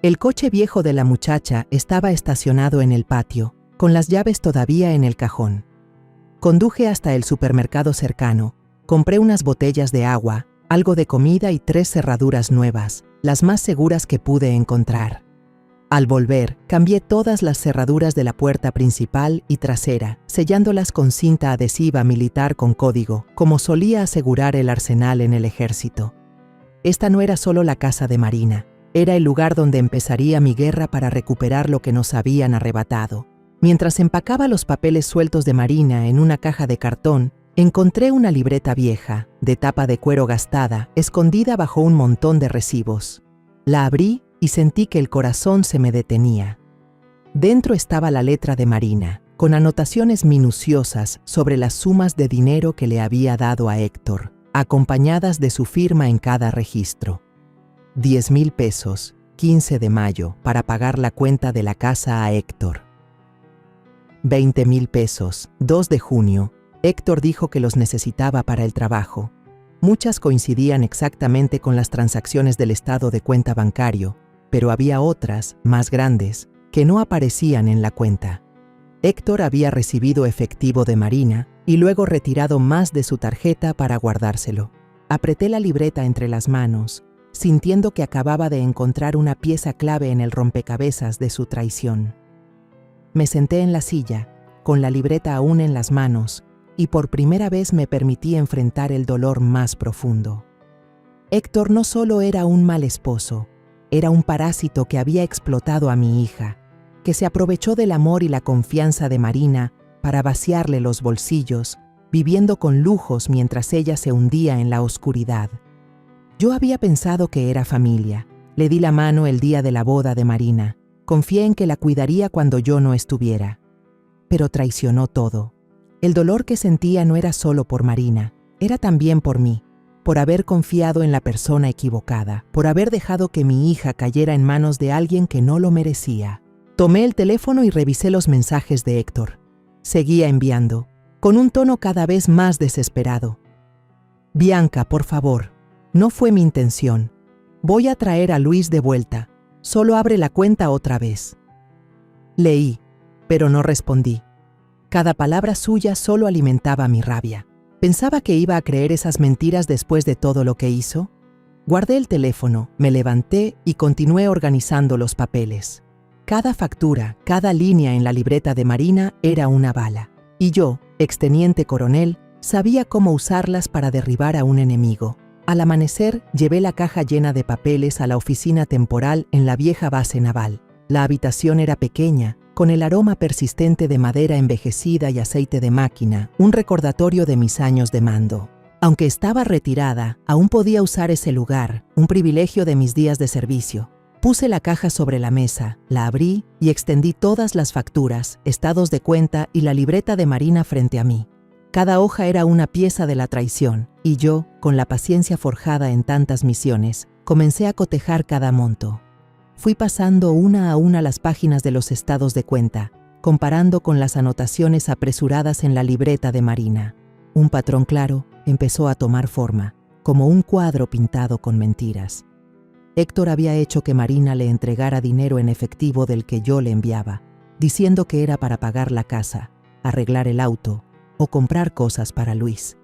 El coche viejo de la muchacha estaba estacionado en el patio, con las llaves todavía en el cajón. Conduje hasta el supermercado cercano, compré unas botellas de agua, algo de comida y 3 cerraduras nuevas, las más seguras que pude encontrar. Al volver, cambié todas las cerraduras de la puerta principal y trasera, sellándolas con cinta adhesiva militar con código, como solía asegurar el arsenal en el ejército. Esta no era solo la casa de Marina, era el lugar donde empezaría mi guerra para recuperar lo que nos habían arrebatado. Mientras empacaba los papeles sueltos de Marina en una caja de cartón, encontré una libreta vieja, de tapa de cuero gastada, escondida bajo un montón de recibos. La abrí y sentí que el corazón se me detenía. Dentro estaba la letra de Marina, con anotaciones minuciosas sobre las sumas de dinero que le había dado a Héctor, acompañadas de su firma en cada registro. 10,000 pesos, 15 de mayo, para pagar la cuenta de la casa a Héctor. 20,000 pesos, 2 de junio. Héctor dijo que los necesitaba para el trabajo. Muchas coincidían exactamente con las transacciones del estado de cuenta bancario, pero había otras, más grandes, que no aparecían en la cuenta. Héctor había recibido efectivo de Marina y luego retirado más de su tarjeta para guardárselo. Apreté la libreta entre las manos, sintiendo que acababa de encontrar una pieza clave en el rompecabezas de su traición. Me senté en la silla, con la libreta aún en las manos, y por primera vez me permití enfrentar el dolor más profundo. Héctor no solo era un mal esposo, era un parásito que había explotado a mi hija, que se aprovechó del amor y la confianza de Marina para vaciarle los bolsillos, viviendo con lujos mientras ella se hundía en la oscuridad. Yo había pensado que era familia. Le di la mano el día de la boda de Marina. Confié en que la cuidaría cuando yo no estuviera. Pero traicionó todo. El dolor que sentía no era solo por Marina, era también por mí, por haber confiado en la persona equivocada, por haber dejado que mi hija cayera en manos de alguien que no lo merecía. Tomé el teléfono y revisé los mensajes de Héctor. Seguía enviando, con un tono cada vez más desesperado. «Bianca, por favor, no fue mi intención. Voy a traer a Luis de vuelta. Solo abre la cuenta otra vez». Leí, pero no respondí. Cada palabra suya solo alimentaba mi rabia. ¿Pensaba que iba a creer esas mentiras después de todo lo que hizo? Guardé el teléfono, me levanté y continué organizando los papeles. Cada factura, cada línea en la libreta de Marina era una bala. Y yo, exteniente coronel, sabía cómo usarlas para derribar a un enemigo. Al amanecer, llevé la caja llena de papeles a la oficina temporal en la vieja base naval. La habitación era pequeña, con el aroma persistente de madera envejecida y aceite de máquina, un recordatorio de mis años de mando. Aunque estaba retirada, aún podía usar ese lugar, un privilegio de mis días de servicio. Puse la caja sobre la mesa, la abrí y extendí todas las facturas, estados de cuenta y la libreta de Marina frente a mí. Cada hoja era una pieza de la traición, y yo, con la paciencia forjada en tantas misiones, comencé a cotejar cada monto. Fui pasando una a una las páginas de los estados de cuenta, comparando con las anotaciones apresuradas en la libreta de Marina. Un patrón claro empezó a tomar forma, como un cuadro pintado con mentiras. Héctor había hecho que Marina le entregara dinero en efectivo del que yo le enviaba, diciendo que era para pagar la casa, arreglar el auto o comprar cosas para Luis.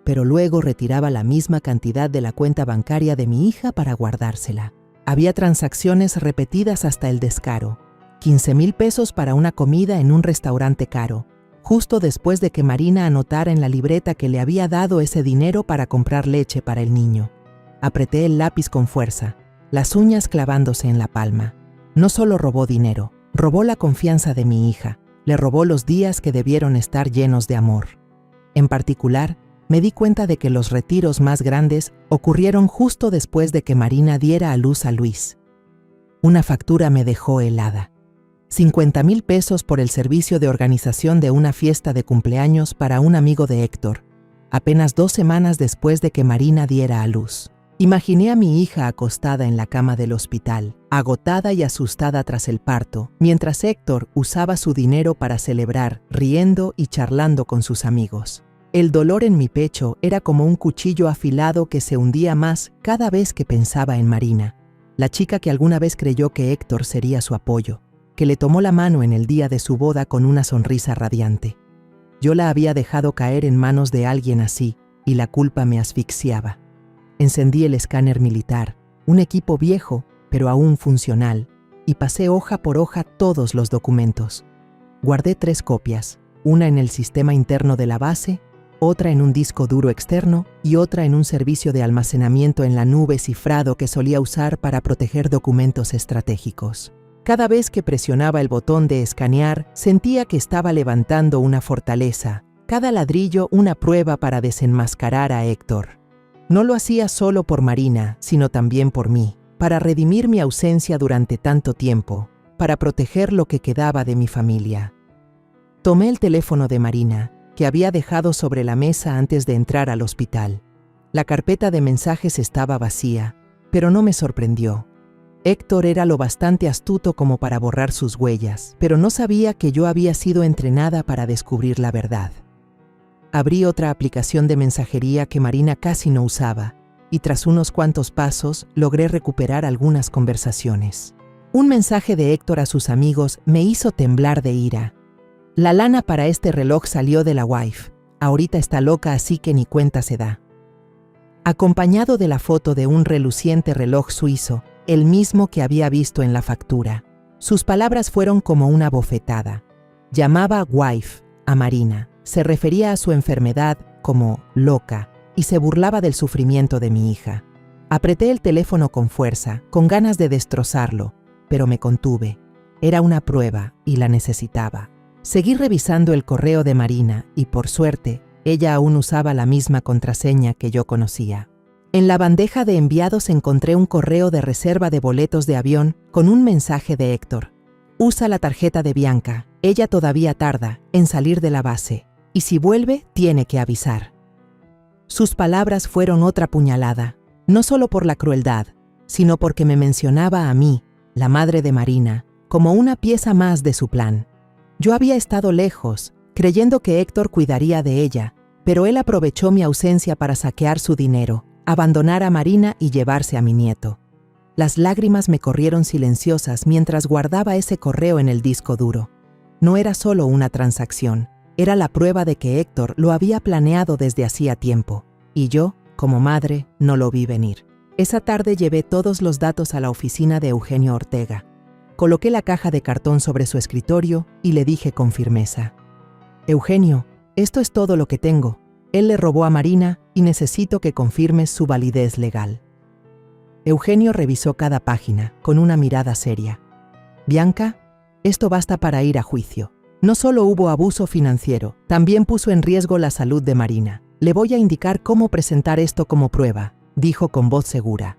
Pero luego retiraba la misma cantidad de la cuenta bancaria de mi hija para guardársela. Había transacciones repetidas hasta el descaro. 15,000 pesos para una comida en un restaurante caro, justo después de que Marina anotara en la libreta que le había dado ese dinero para comprar leche para el niño. Apreté el lápiz con fuerza, las uñas clavándose en la palma. No solo robó dinero, robó la confianza de mi hija, le robó los días que debieron estar llenos de amor. En particular, me di cuenta de que los retiros más grandes ocurrieron justo después de que Marina diera a luz a Luis. Una factura me dejó helada. 50,000 pesos por el servicio de organización de una fiesta de cumpleaños para un amigo de Héctor, apenas 2 semanas después de que Marina diera a luz. Imaginé a mi hija acostada en la cama del hospital, agotada y asustada tras el parto, mientras Héctor usaba su dinero para celebrar, riendo y charlando con sus amigos. El dolor en mi pecho era como un cuchillo afilado que se hundía más cada vez que pensaba en Marina, la chica que alguna vez creyó que Héctor sería su apoyo, que le tomó la mano en el día de su boda con una sonrisa radiante. Yo la había dejado caer en manos de alguien así, y la culpa me asfixiaba. Encendí el escáner militar, un equipo viejo, pero aún funcional, y pasé hoja por hoja todos los documentos. Guardé 3 copias, una en el sistema interno de la base, otra en un disco duro externo y otra en un servicio de almacenamiento en la nube cifrado que solía usar para proteger documentos estratégicos. Cada vez que presionaba el botón de escanear, sentía que estaba levantando una fortaleza, cada ladrillo una prueba para desenmascarar a Héctor. No lo hacía solo por Marina, sino también por mí, para redimir mi ausencia durante tanto tiempo, para proteger lo que quedaba de mi familia. Tomé el teléfono de Marina, que había dejado sobre la mesa antes de entrar al hospital. La carpeta de mensajes estaba vacía, pero no me sorprendió. Héctor era lo bastante astuto como para borrar sus huellas, pero no sabía que yo había sido entrenada para descubrir la verdad. Abrí otra aplicación de mensajería que Marina casi no usaba, y tras unos cuantos pasos logré recuperar algunas conversaciones. Un mensaje de Héctor a sus amigos me hizo temblar de ira. La lana para este reloj salió de la wife. Ahorita está loca, así que ni cuenta se da. Acompañado de la foto de un reluciente reloj suizo, el mismo que había visto en la factura. Sus palabras fueron como una bofetada. Llamaba wife a Marina. Se refería a su enfermedad como loca y se burlaba del sufrimiento de mi hija. Apreté el teléfono con fuerza, con ganas de destrozarlo, pero me contuve. Era una prueba y la necesitaba. Seguí revisando el correo de Marina y, por suerte, ella aún usaba la misma contraseña que yo conocía. En la bandeja de enviados encontré un correo de reserva de boletos de avión con un mensaje de Héctor. Usa la tarjeta de Bianca. Ella todavía tarda en salir de la base. Y si vuelve, tiene que avisar. Sus palabras fueron otra puñalada, no solo por la crueldad, sino porque me mencionaba a mí, la madre de Marina, como una pieza más de su plan. Yo había estado lejos, creyendo que Héctor cuidaría de ella, pero él aprovechó mi ausencia para saquear su dinero, abandonar a Marina y llevarse a mi nieto. Las lágrimas me corrieron silenciosas mientras guardaba ese correo en el disco duro. No era solo una transacción. Era la prueba de que Héctor lo había planeado desde hacía tiempo, y yo, como madre, no lo vi venir. Esa tarde llevé todos los datos a la oficina de Eugenio Ortega. Coloqué la caja de cartón sobre su escritorio y le dije con firmeza: Eugenio, esto es todo lo que tengo. Él le robó a Marina y necesito que confirmes su validez legal. Eugenio revisó cada página con una mirada seria. Bianca, esto basta para ir a juicio. No solo hubo abuso financiero, también puso en riesgo la salud de Marina. Le voy a indicar cómo presentar esto como prueba, dijo con voz segura.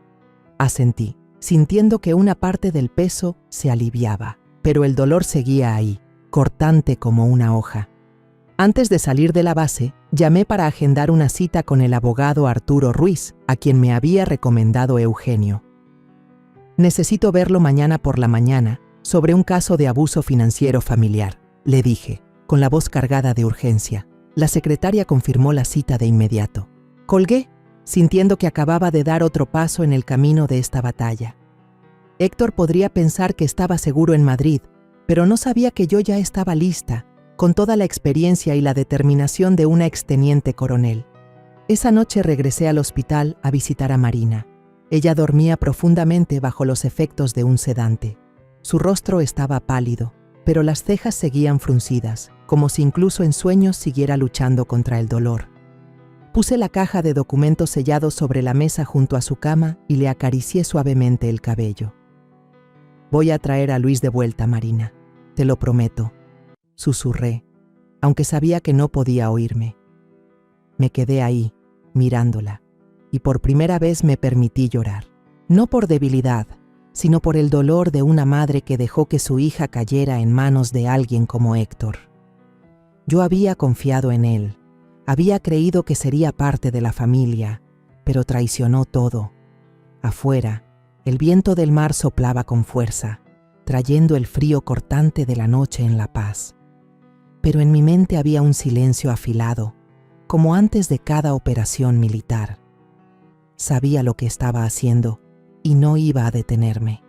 Asentí, sintiendo que una parte del peso se aliviaba, pero el dolor seguía ahí, cortante como una hoja. Antes de salir de la base, llamé para agendar una cita con el abogado Arturo Ruiz, a quien me había recomendado Eugenio. Necesito verlo mañana por la mañana sobre un caso de abuso financiero familiar, le dije, con la voz cargada de urgencia. La secretaria confirmó la cita de inmediato. Colgué, sintiendo que acababa de dar otro paso en el camino de esta batalla. Héctor podría pensar que estaba seguro en Madrid, pero no sabía que yo ya estaba lista, con toda la experiencia y la determinación de una exteniente coronel. Esa noche regresé al hospital a visitar a Marina. Ella dormía profundamente bajo los efectos de un sedante. Su rostro estaba pálido, pero las cejas seguían fruncidas, como si incluso en sueños siguiera luchando contra el dolor. Puse la caja de documentos sellados sobre la mesa junto a su cama y le acaricié suavemente el cabello. Voy a traer a Luis de vuelta, Marina. Te lo prometo. Susurré, aunque sabía que no podía oírme. Me quedé ahí, mirándola, y por primera vez me permití llorar. No por debilidad, sino por el dolor de una madre que dejó que su hija cayera en manos de alguien como Héctor. Yo había confiado en él, había creído que sería parte de la familia, pero traicionó todo. Afuera, el viento del mar soplaba con fuerza, trayendo el frío cortante de la noche en La Paz. Pero en mi mente había un silencio afilado, como antes de cada operación militar. Sabía lo que estaba haciendo y no iba a detenerme.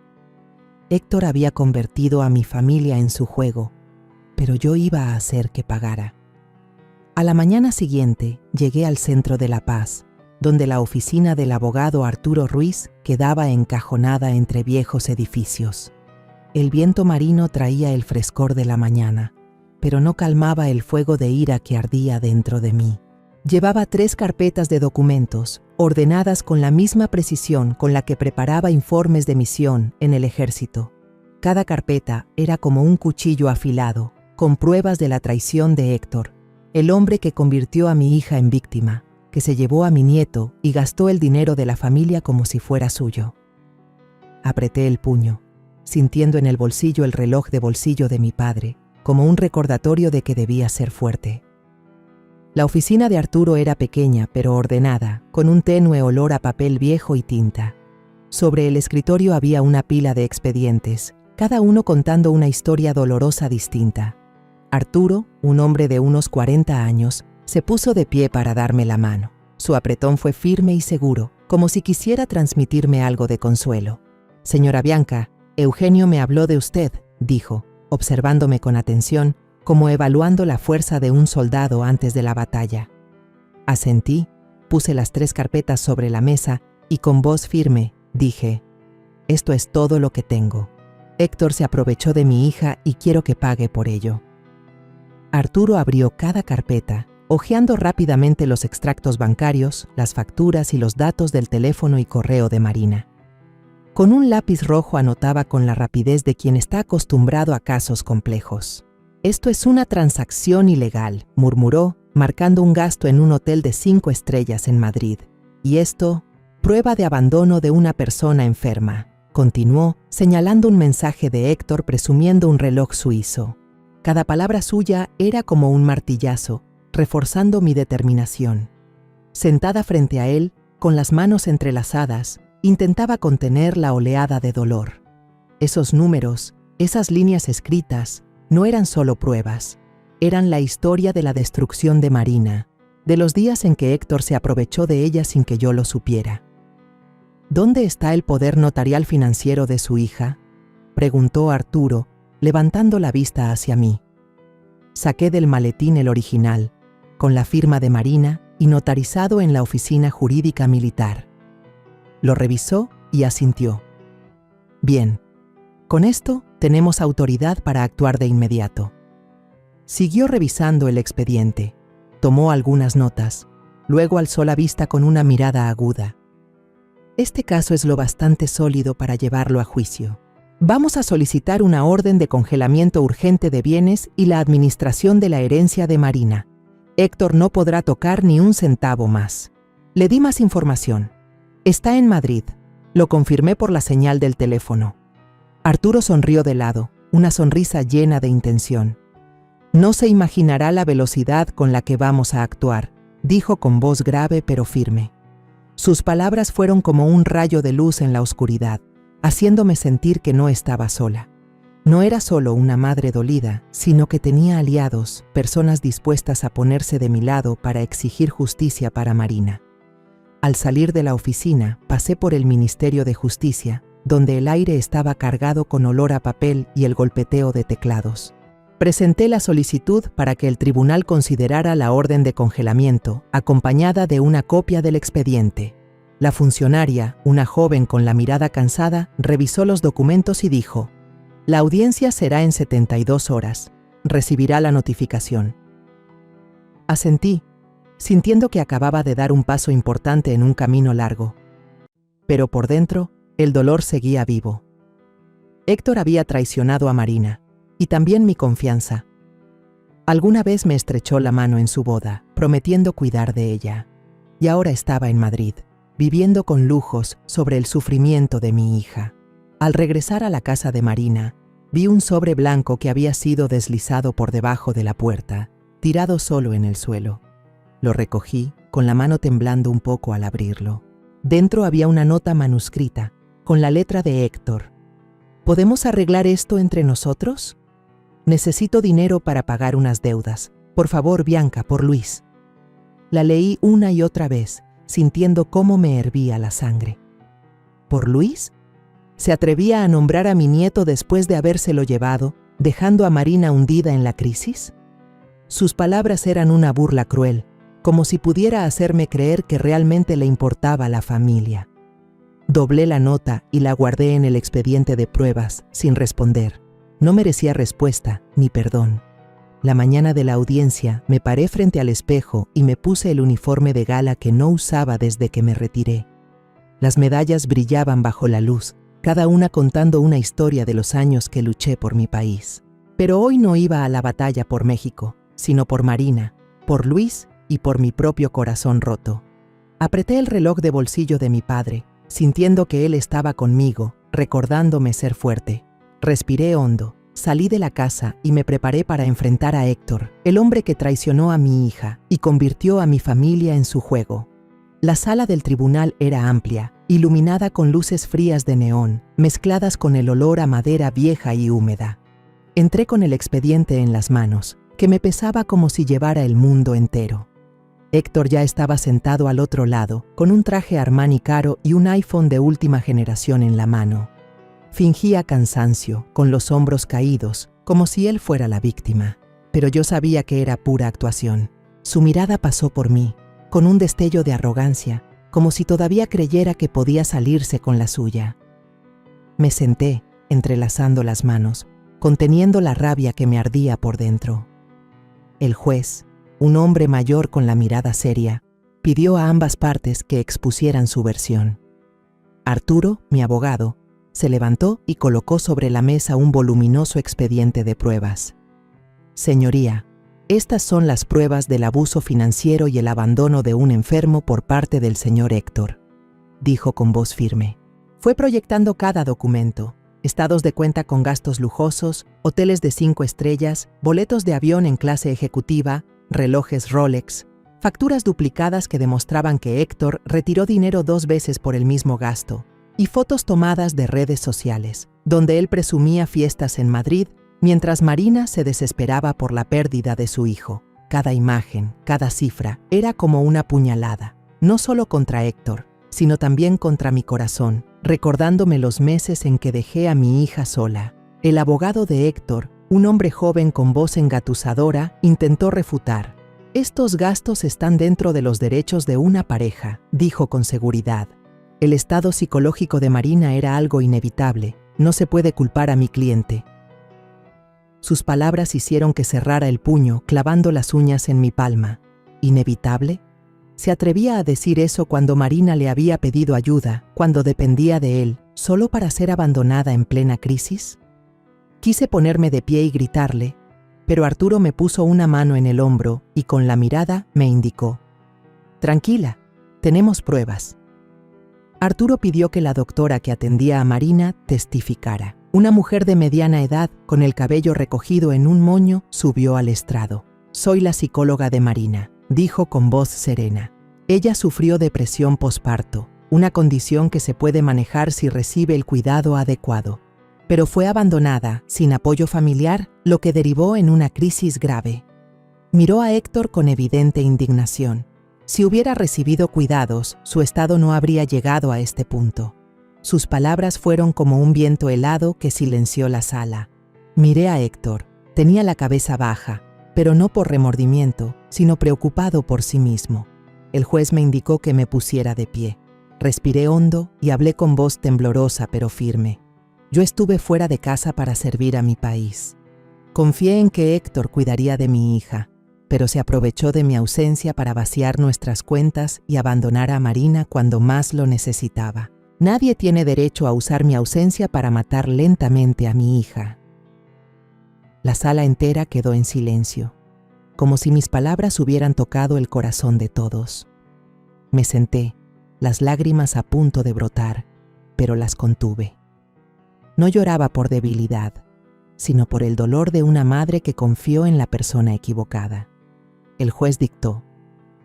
Héctor había convertido a mi familia en su juego, pero yo iba a hacer que pagara. A la mañana siguiente llegué al centro de La Paz, donde la oficina del abogado Arturo Ruiz quedaba encajonada entre viejos edificios. El viento marino traía el frescor de la mañana, pero no calmaba el fuego de ira que ardía dentro de mí. Llevaba 3 carpetas de documentos, ordenadas con la misma precisión con la que preparaba informes de misión en el ejército. Cada carpeta era como un cuchillo afilado, con pruebas de la traición de Héctor, el hombre que convirtió a mi hija en víctima, que se llevó a mi nieto y gastó el dinero de la familia como si fuera suyo. Apreté el puño, sintiendo en el bolsillo el reloj de bolsillo de mi padre, como un recordatorio de que debía ser fuerte. La oficina de Arturo era pequeña pero ordenada, con un tenue olor a papel viejo y tinta. Sobre el escritorio había una pila de expedientes, cada uno contando una historia dolorosa distinta. Arturo, un hombre de unos 40 años, se puso de pie para darme la mano. Su apretón fue firme y seguro, como si quisiera transmitirme algo de consuelo. Señora Bianca, Eugenio me habló de usted, dijo, observándome con atención, como evaluando la fuerza de un soldado antes de la batalla. Asentí, puse las 3 carpetas sobre la mesa y con voz firme dije: esto es todo lo que tengo. Héctor se aprovechó de mi hija y quiero que pague por ello. Arturo abrió cada carpeta, hojeando rápidamente los extractos bancarios, las facturas y los datos del teléfono y correo de Marina. Con un lápiz rojo anotaba con la rapidez de quien está acostumbrado a casos complejos. Esto es una transacción ilegal, murmuró, marcando un gasto en un hotel de 5 estrellas en Madrid. Y esto, prueba de abandono de una persona enferma, continuó, señalando un mensaje de Héctor presumiendo un reloj suizo. Cada palabra suya era como un martillazo, reforzando mi determinación. Sentada frente a él, con las manos entrelazadas, intentaba contener la oleada de dolor. Esos números, esas líneas escritas, no eran solo pruebas, eran la historia de la destrucción de Marina, de los días en que Héctor se aprovechó de ella sin que yo lo supiera. ¿Dónde está el poder notarial financiero de su hija?, preguntó Arturo, levantando la vista hacia mí. Saqué del maletín el original, con la firma de Marina y notarizado en la oficina jurídica militar. Lo revisó y asintió. Bien, con esto Tenemos autoridad para actuar de inmediato. Siguió revisando el expediente. Tomó algunas notas. Luego alzó la vista con una mirada aguda. Este caso es lo bastante sólido para llevarlo a juicio. Vamos a solicitar una orden de congelamiento urgente de bienes y la administración de la herencia de Marina. Héctor no podrá tocar ni un centavo más. Le di más información. Está en Madrid. Lo confirmé por la señal del teléfono. Arturo sonrió de lado, una sonrisa llena de intención. No se imaginará la velocidad con la que vamos a actuar, dijo con voz grave pero firme. Sus palabras fueron como un rayo de luz en la oscuridad, haciéndome sentir que no estaba sola. No era solo una madre dolida, sino que tenía aliados, personas dispuestas a ponerse de mi lado para exigir justicia para Marina. Al salir de la oficina, pasé por el Ministerio de Justicia, donde el aire estaba cargado con olor a papel y el golpeteo de teclados. Presenté la solicitud para que el tribunal considerara la orden de congelamiento, acompañada de una copia del expediente. La funcionaria, una joven con la mirada cansada, revisó los documentos y dijo: «La audiencia será en 72 horas. Recibirá la notificación». Asentí, sintiendo que acababa de dar un paso importante en un camino largo. Pero por dentro, el dolor seguía vivo. Héctor había traicionado a Marina, y también mi confianza. Alguna vez me estrechó la mano en su boda, prometiendo cuidar de ella. Y ahora estaba en Madrid, viviendo con lujos sobre el sufrimiento de mi hija. Al regresar a la casa de Marina, vi un sobre blanco que había sido deslizado por debajo de la puerta, tirado solo en el suelo. Lo recogí, con la mano temblando un poco al abrirlo. Dentro había una nota manuscrita, con la letra de Héctor. ¿Podemos arreglar esto entre nosotros? Necesito dinero para pagar unas deudas. Por favor, Bianca, por Luis. La leí una y otra vez, sintiendo cómo me hervía la sangre. ¿Por Luis? ¿Se atrevía a nombrar a mi nieto después de habérselo llevado, dejando a Marina hundida en la crisis? Sus palabras eran una burla cruel, como si pudiera hacerme creer que realmente le importaba la familia. Doblé la nota y la guardé en el expediente de pruebas, sin responder. No merecía respuesta ni perdón. La mañana de la audiencia me paré frente al espejo y me puse el uniforme de gala que no usaba desde que me retiré. Las medallas brillaban bajo la luz, cada una contando una historia de los años que luché por mi país. Pero hoy no iba a la batalla por México, sino por Marina, por Luis y por mi propio corazón roto. Apreté el reloj de bolsillo de mi padre, sintiendo que él estaba conmigo, recordándome ser fuerte. Respiré hondo, salí de la casa y me preparé para enfrentar a Héctor, el hombre que traicionó a mi hija y convirtió a mi familia en su juego. La sala del tribunal era amplia, iluminada con luces frías de neón, mezcladas con el olor a madera vieja y húmeda. Entré con el expediente en las manos, que me pesaba como si llevara el mundo entero. Héctor ya estaba sentado al otro lado, con un traje Armani caro y un iPhone de última generación en la mano. Fingía cansancio, con los hombros caídos, como si él fuera la víctima. Pero yo sabía que era pura actuación. Su mirada pasó por mí, con un destello de arrogancia, como si todavía creyera que podía salirse con la suya. Me senté, entrelazando las manos, conteniendo la rabia que me ardía por dentro. El juez, un hombre mayor con la mirada seria, pidió a ambas partes que expusieran su versión. Arturo, mi abogado, se levantó y colocó sobre la mesa un voluminoso expediente de pruebas. Señoría, estas son las pruebas del abuso financiero y el abandono de un enfermo por parte del señor Héctor, dijo con voz firme. Fue proyectando cada documento: estados de cuenta con gastos lujosos, hoteles de 5 estrellas, boletos de avión en clase ejecutiva, relojes Rolex, facturas duplicadas que demostraban que Héctor retiró dinero 2 veces por el mismo gasto, y fotos tomadas de redes sociales, donde él presumía fiestas en Madrid, mientras Marina se desesperaba por la pérdida de su hijo. Cada imagen, cada cifra, era como una puñalada, no solo contra Héctor, sino también contra mi corazón, recordándome los meses en que dejé a mi hija sola. El abogado de Héctor, un hombre joven con voz engatusadora, intentó refutar. «Estos gastos están dentro de los derechos de una pareja», dijo con seguridad. El estado psicológico de Marina era algo inevitable. No se puede culpar a mi cliente, Sus palabras hicieron que cerrara el puño, clavando las uñas en mi palma. ¿Inevitable? ¿Se atrevía a decir eso cuando Marina le había pedido ayuda, cuando dependía de él, solo para ser abandonada en plena crisis? Quise ponerme de pie y gritarle, pero Arturo me puso una mano en el hombro y con la mirada me indicó: «Tranquila, tenemos pruebas». Arturo pidió que la doctora que atendía a Marina testificara. Una mujer de mediana edad, con el cabello recogido en un moño, subió al estrado. «Soy la psicóloga de Marina», dijo con voz serena. «Ella sufrió depresión posparto, una condición que se puede manejar si recibe el cuidado adecuado. Pero fue abandonada, sin apoyo familiar, lo que derivó en una crisis grave». Miró a Héctor con evidente indignación. Si hubiera recibido cuidados, su estado no habría llegado a este punto. Sus palabras fueron como un viento helado que silenció la sala. Miré a Héctor. Tenía la cabeza baja, pero no por remordimiento, sino preocupado por sí mismo. El juez me indicó que me pusiera de pie. Respiré hondo y hablé con voz temblorosa pero firme. Yo estuve fuera de casa para servir a mi país. Confié en que Héctor cuidaría de mi hija, pero se aprovechó de mi ausencia para vaciar nuestras cuentas y abandonar a Marina cuando más lo necesitaba. Nadie tiene derecho a usar mi ausencia para matar lentamente a mi hija. La sala entera quedó en silencio, como si mis palabras hubieran tocado el corazón de todos. Me senté, las lágrimas a punto de brotar, pero las contuve. No lloraba por debilidad, sino por el dolor de una madre que confió en la persona equivocada. El juez dictó: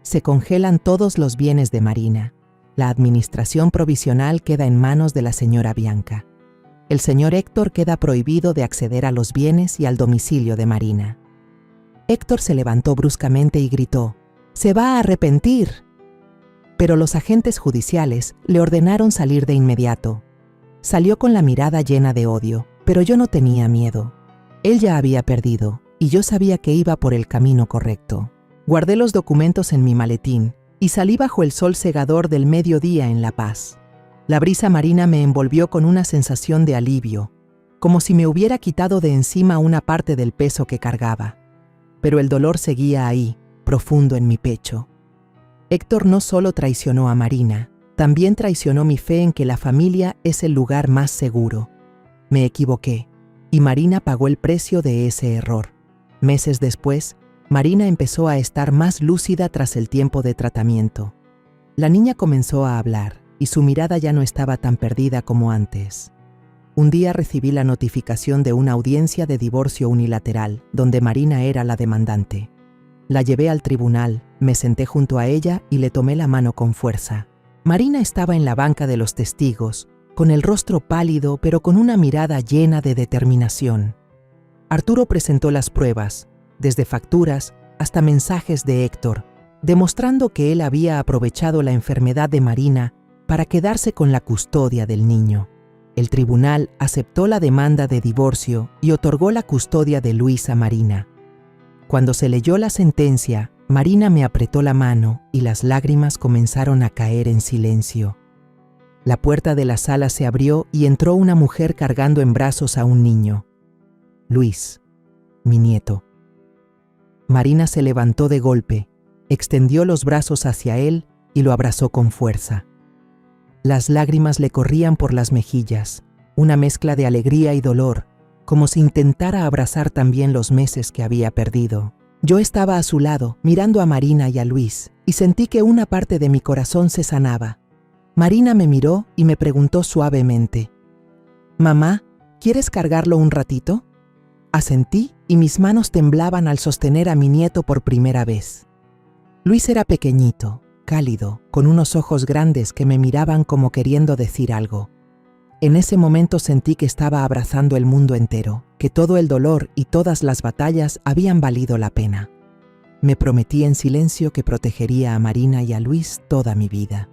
se congelan todos los bienes de Marina. La administración provisional queda en manos de la señora Bianca. El señor Héctor queda prohibido de acceder a los bienes y al domicilio de Marina. Héctor se levantó bruscamente y gritó: «¡Se va a arrepentir!». Pero los agentes judiciales le ordenaron salir de inmediato. Salió con la mirada llena de odio, pero yo no tenía miedo. Él ya había perdido, y yo sabía que iba por el camino correcto. Guardé los documentos en mi maletín y salí bajo el sol cegador del mediodía en La Paz. La brisa marina me envolvió con una sensación de alivio, como si me hubiera quitado de encima una parte del peso que cargaba. Pero el dolor seguía ahí, profundo en mi pecho. Héctor no solo traicionó a Marina, también traicionó mi fe en que la familia es el lugar más seguro. Me equivoqué, y Marina pagó el precio de ese error. Meses después, Marina empezó a estar más lúcida tras el tiempo de tratamiento. La niña comenzó a hablar, y su mirada ya no estaba tan perdida como antes. Un día recibí la notificación de una audiencia de divorcio unilateral, donde Marina era la demandante. La llevé al tribunal, me senté junto a ella y le tomé la mano con fuerza. Marina estaba en la banca de los testigos, con el rostro pálido pero con una mirada llena de determinación. Arturo presentó las pruebas, desde facturas hasta mensajes de Héctor, demostrando que él había aprovechado la enfermedad de Marina para quedarse con la custodia del niño. El tribunal aceptó la demanda de divorcio y otorgó la custodia de Luis a Marina. Cuando se leyó la sentencia, Marina me apretó la mano y las lágrimas comenzaron a caer en silencio. La puerta de la sala se abrió y entró una mujer cargando en brazos a un niño. Luis, mi nieto. Marina se levantó de golpe, extendió los brazos hacia él y lo abrazó con fuerza. Las lágrimas le corrían por las mejillas, una mezcla de alegría y dolor, como si intentara abrazar también los meses que había perdido. Yo estaba a su lado, mirando a Marina y a Luis, y sentí que una parte de mi corazón se sanaba. Marina me miró y me preguntó suavemente: «Mamá, ¿quieres cargarlo un ratito?». Asentí y mis manos temblaban al sostener a mi nieto por primera vez. Luis era pequeñito, cálido, con unos ojos grandes que me miraban como queriendo decir algo. En ese momento sentí que estaba abrazando el mundo entero, que todo el dolor y todas las batallas habían valido la pena. Me prometí en silencio que protegería a Marina y a Luis toda mi vida.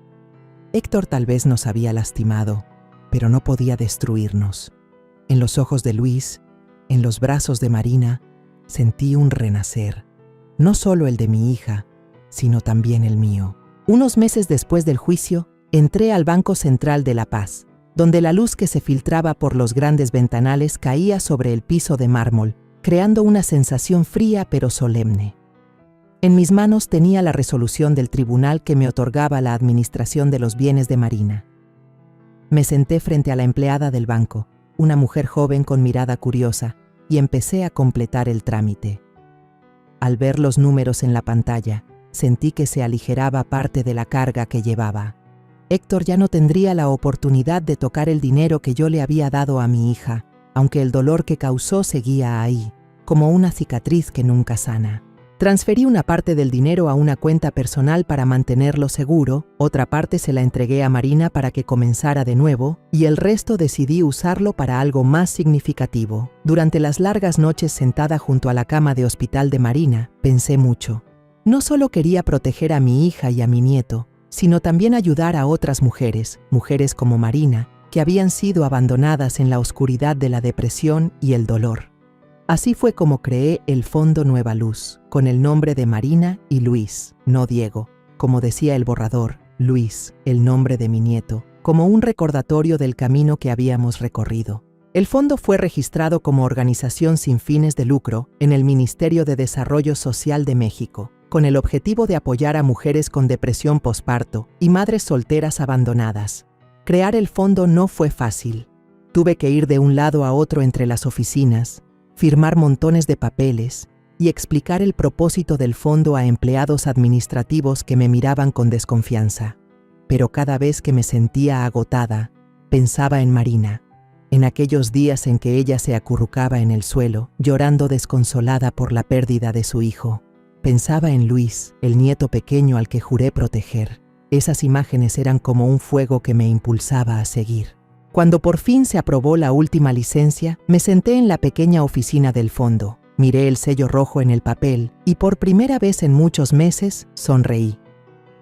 Héctor tal vez nos había lastimado, pero no podía destruirnos. En los ojos de Luis, en los brazos de Marina, sentí un renacer, no solo el de mi hija, sino también el mío. Unos meses después del juicio, entré al Banco Central de La Paz, donde la luz que se filtraba por los grandes ventanales caía sobre el piso de mármol, creando una sensación fría pero solemne. En mis manos tenía la resolución del tribunal que me otorgaba la administración de los bienes de Marina. Me senté frente a la empleada del banco, una mujer joven con mirada curiosa, y empecé a completar el trámite. Al ver los números en la pantalla, sentí que se aligeraba parte de la carga que llevaba. Héctor ya no tendría la oportunidad de tocar el dinero que yo le había dado a mi hija, aunque el dolor que causó seguía ahí, como una cicatriz que nunca sana. Transferí una parte del dinero a una cuenta personal para mantenerlo seguro, otra parte se la entregué a Marina para que comenzara de nuevo, y el resto decidí usarlo para algo más significativo. Durante las largas noches sentada junto a la cama de hospital de Marina, pensé mucho. No solo quería proteger a mi hija y a mi nieto, sino también ayudar a otras mujeres como Marina, que habían sido abandonadas en la oscuridad de la depresión y el dolor. Así fue como creé el Fondo Nueva Luz, con el nombre de Marina y Luis, no Diego, como decía el borrador, Luis, el nombre de mi nieto, como un recordatorio del camino que habíamos recorrido. El fondo fue registrado como organización sin fines de lucro en el Ministerio de Desarrollo Social de México, con el objetivo de apoyar a mujeres con depresión posparto y madres solteras abandonadas. Crear el fondo no fue fácil. Tuve que ir de un lado a otro entre las oficinas, firmar montones de papeles y explicar el propósito del fondo a empleados administrativos que me miraban con desconfianza. Pero cada vez que me sentía agotada, pensaba en Marina, en aquellos días en que ella se acurrucaba en el suelo, llorando desconsolada por la pérdida de su hijo. Pensaba en Luis, el nieto pequeño al que juré proteger. Esas imágenes eran como un fuego que me impulsaba a seguir. Cuando por fin se aprobó la última licencia, me senté en la pequeña oficina del fondo, miré el sello rojo en el papel y por primera vez en muchos meses sonreí.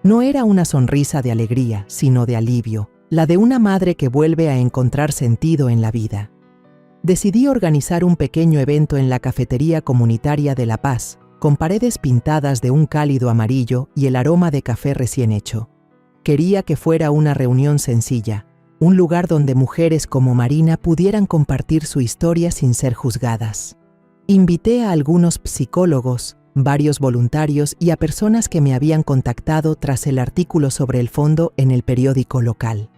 No era una sonrisa de alegría, sino de alivio, la de una madre que vuelve a encontrar sentido en la vida. Decidí organizar un pequeño evento en la cafetería comunitaria de La Paz, con paredes pintadas de un cálido amarillo y el aroma de café recién hecho. Quería que fuera una reunión sencilla, un lugar donde mujeres como Marina pudieran compartir su historia sin ser juzgadas. Invité a algunos psicólogos, varios voluntarios y a personas que me habían contactado tras el artículo sobre el fondo en el periódico local.